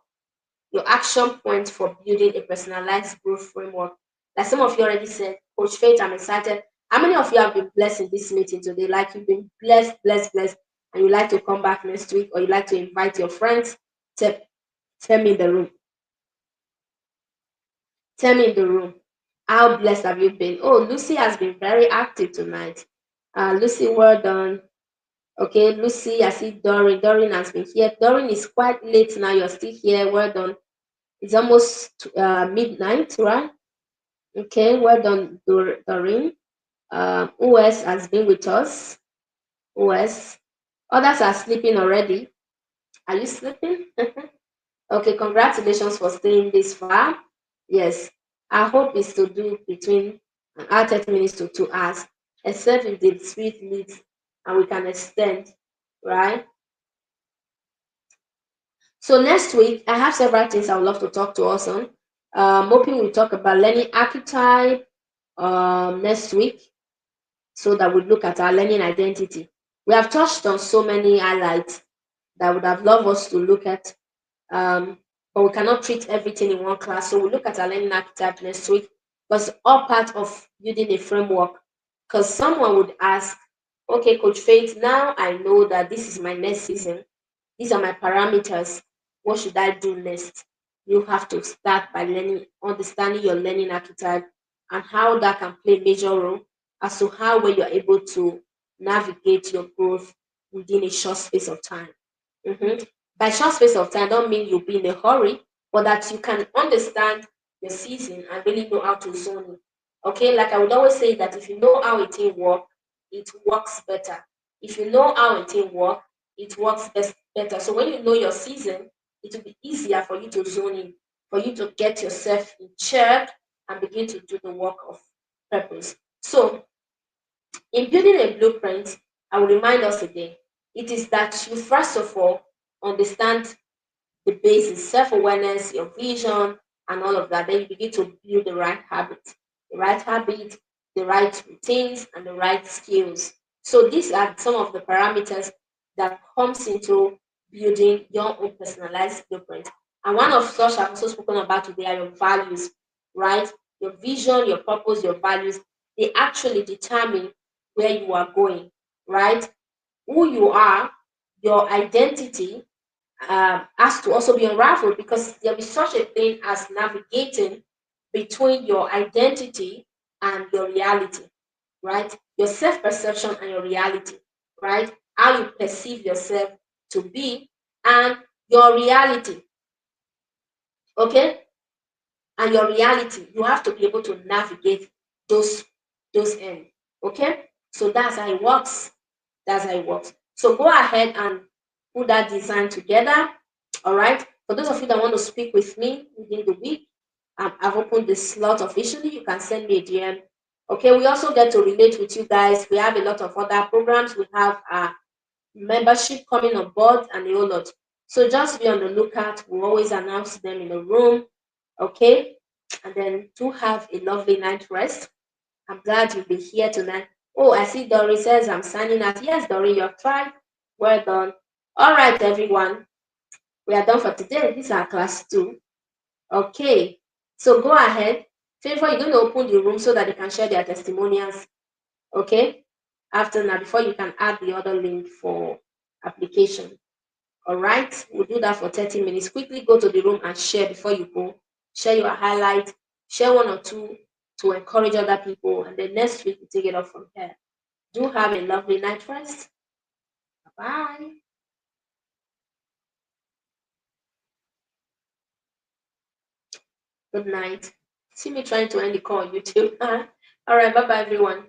Your action point for building a personalized growth framework. Like some of you already said, Coach Faith, I'm excited. How many of you have been blessed in this meeting today? Like you've been blessed, blessed, blessed, and you like to come back next week, or you like to invite your friends? Tell, tell me in the room. Tell me in the room. How blessed have you been? Oh, Lucy has been very active tonight. Lucy, well done. Okay, Lucy, I see Doreen. Doreen has been here. Doreen is quite late now. You're still here. Well done. It's almost midnight, right? Okay, well done, Doreen. Who else has been with us? Who else? Others are sleeping already. Are you sleeping? Okay, congratulations for staying this far. Yes, our hope is to do between an hour, 30 minutes to 2 hours, except if the spirit leads and we can extend, right? So next week, I have several things I would love to talk to us on. Hoping we'll talk about learning archetype next week, so that we look at our learning identity. We have touched on so many highlights that I would have loved us to look at, um, but we cannot treat everything in one class. So we'll look at our learning archetype next week because all part of building a framework. Because someone would ask, okay, Coach Faith, now I know that this is my next season. These are my parameters. What should I do next? You have to start by learning, understanding your learning archetype and how that can play a major role as to how well you're able to navigate your growth within a short space of time. Mhm. By short space of time, I don't mean you'll be in a hurry, but that you can understand your season and really know how to zone it. Okay, like I would always say that if you know how a thing works, it works better. If you know how a thing works, it works better. So when you know your season, it will be easier for you to zone in, for you to get yourself in check and begin to do the work of purpose. So in building a blueprint, I will remind us again, it is that you first of all understand the basis, self-awareness, your vision, and all of that. Then you begin to build the right habit, the right routines, and the right skills. So these are some of the parameters that comes into building your own personalized blueprint. And one of such I've also spoken about today are your values, right? Your vision, your purpose, your values, they actually determine where you are going, right? Who you are, your identity, has to also be unraveled because there is such a thing as navigating between your identity and your reality, right? Your self perception and your reality, right? How you perceive yourself to be and your reality, okay? And your reality, you have to be able to navigate those ends, okay? So that's how it works. That's how it works. So go ahead and put that design together. All right. For those of you that want to speak with me within the week, I've opened the slot officially. You can send me a DM. Okay. We also get to relate with you guys. We have a lot of other programs. We have membership coming on board and a whole lot. So just be on the lookout. We always announce them in the room. Okay. And then to have a lovely night rest. I'm glad you'll be here tonight. Oh, I see Dory says I'm signing out. Yes, Dory, you've tried. Well done. All right, everyone. We are done for today. This is our class 2. Okay. So go ahead. Favor, you're going to open the room so that they can share their testimonials. Okay. After now, before you can add the other link for application. All right. We'll do that for 30 minutes. Quickly go to the room and share before you go. Share your highlights. Share one or two to encourage other people. And then next week, we take it up from here. Do have a lovely night rest. Bye. Good night. See me trying to end the call on YouTube. All right. Bye bye, everyone.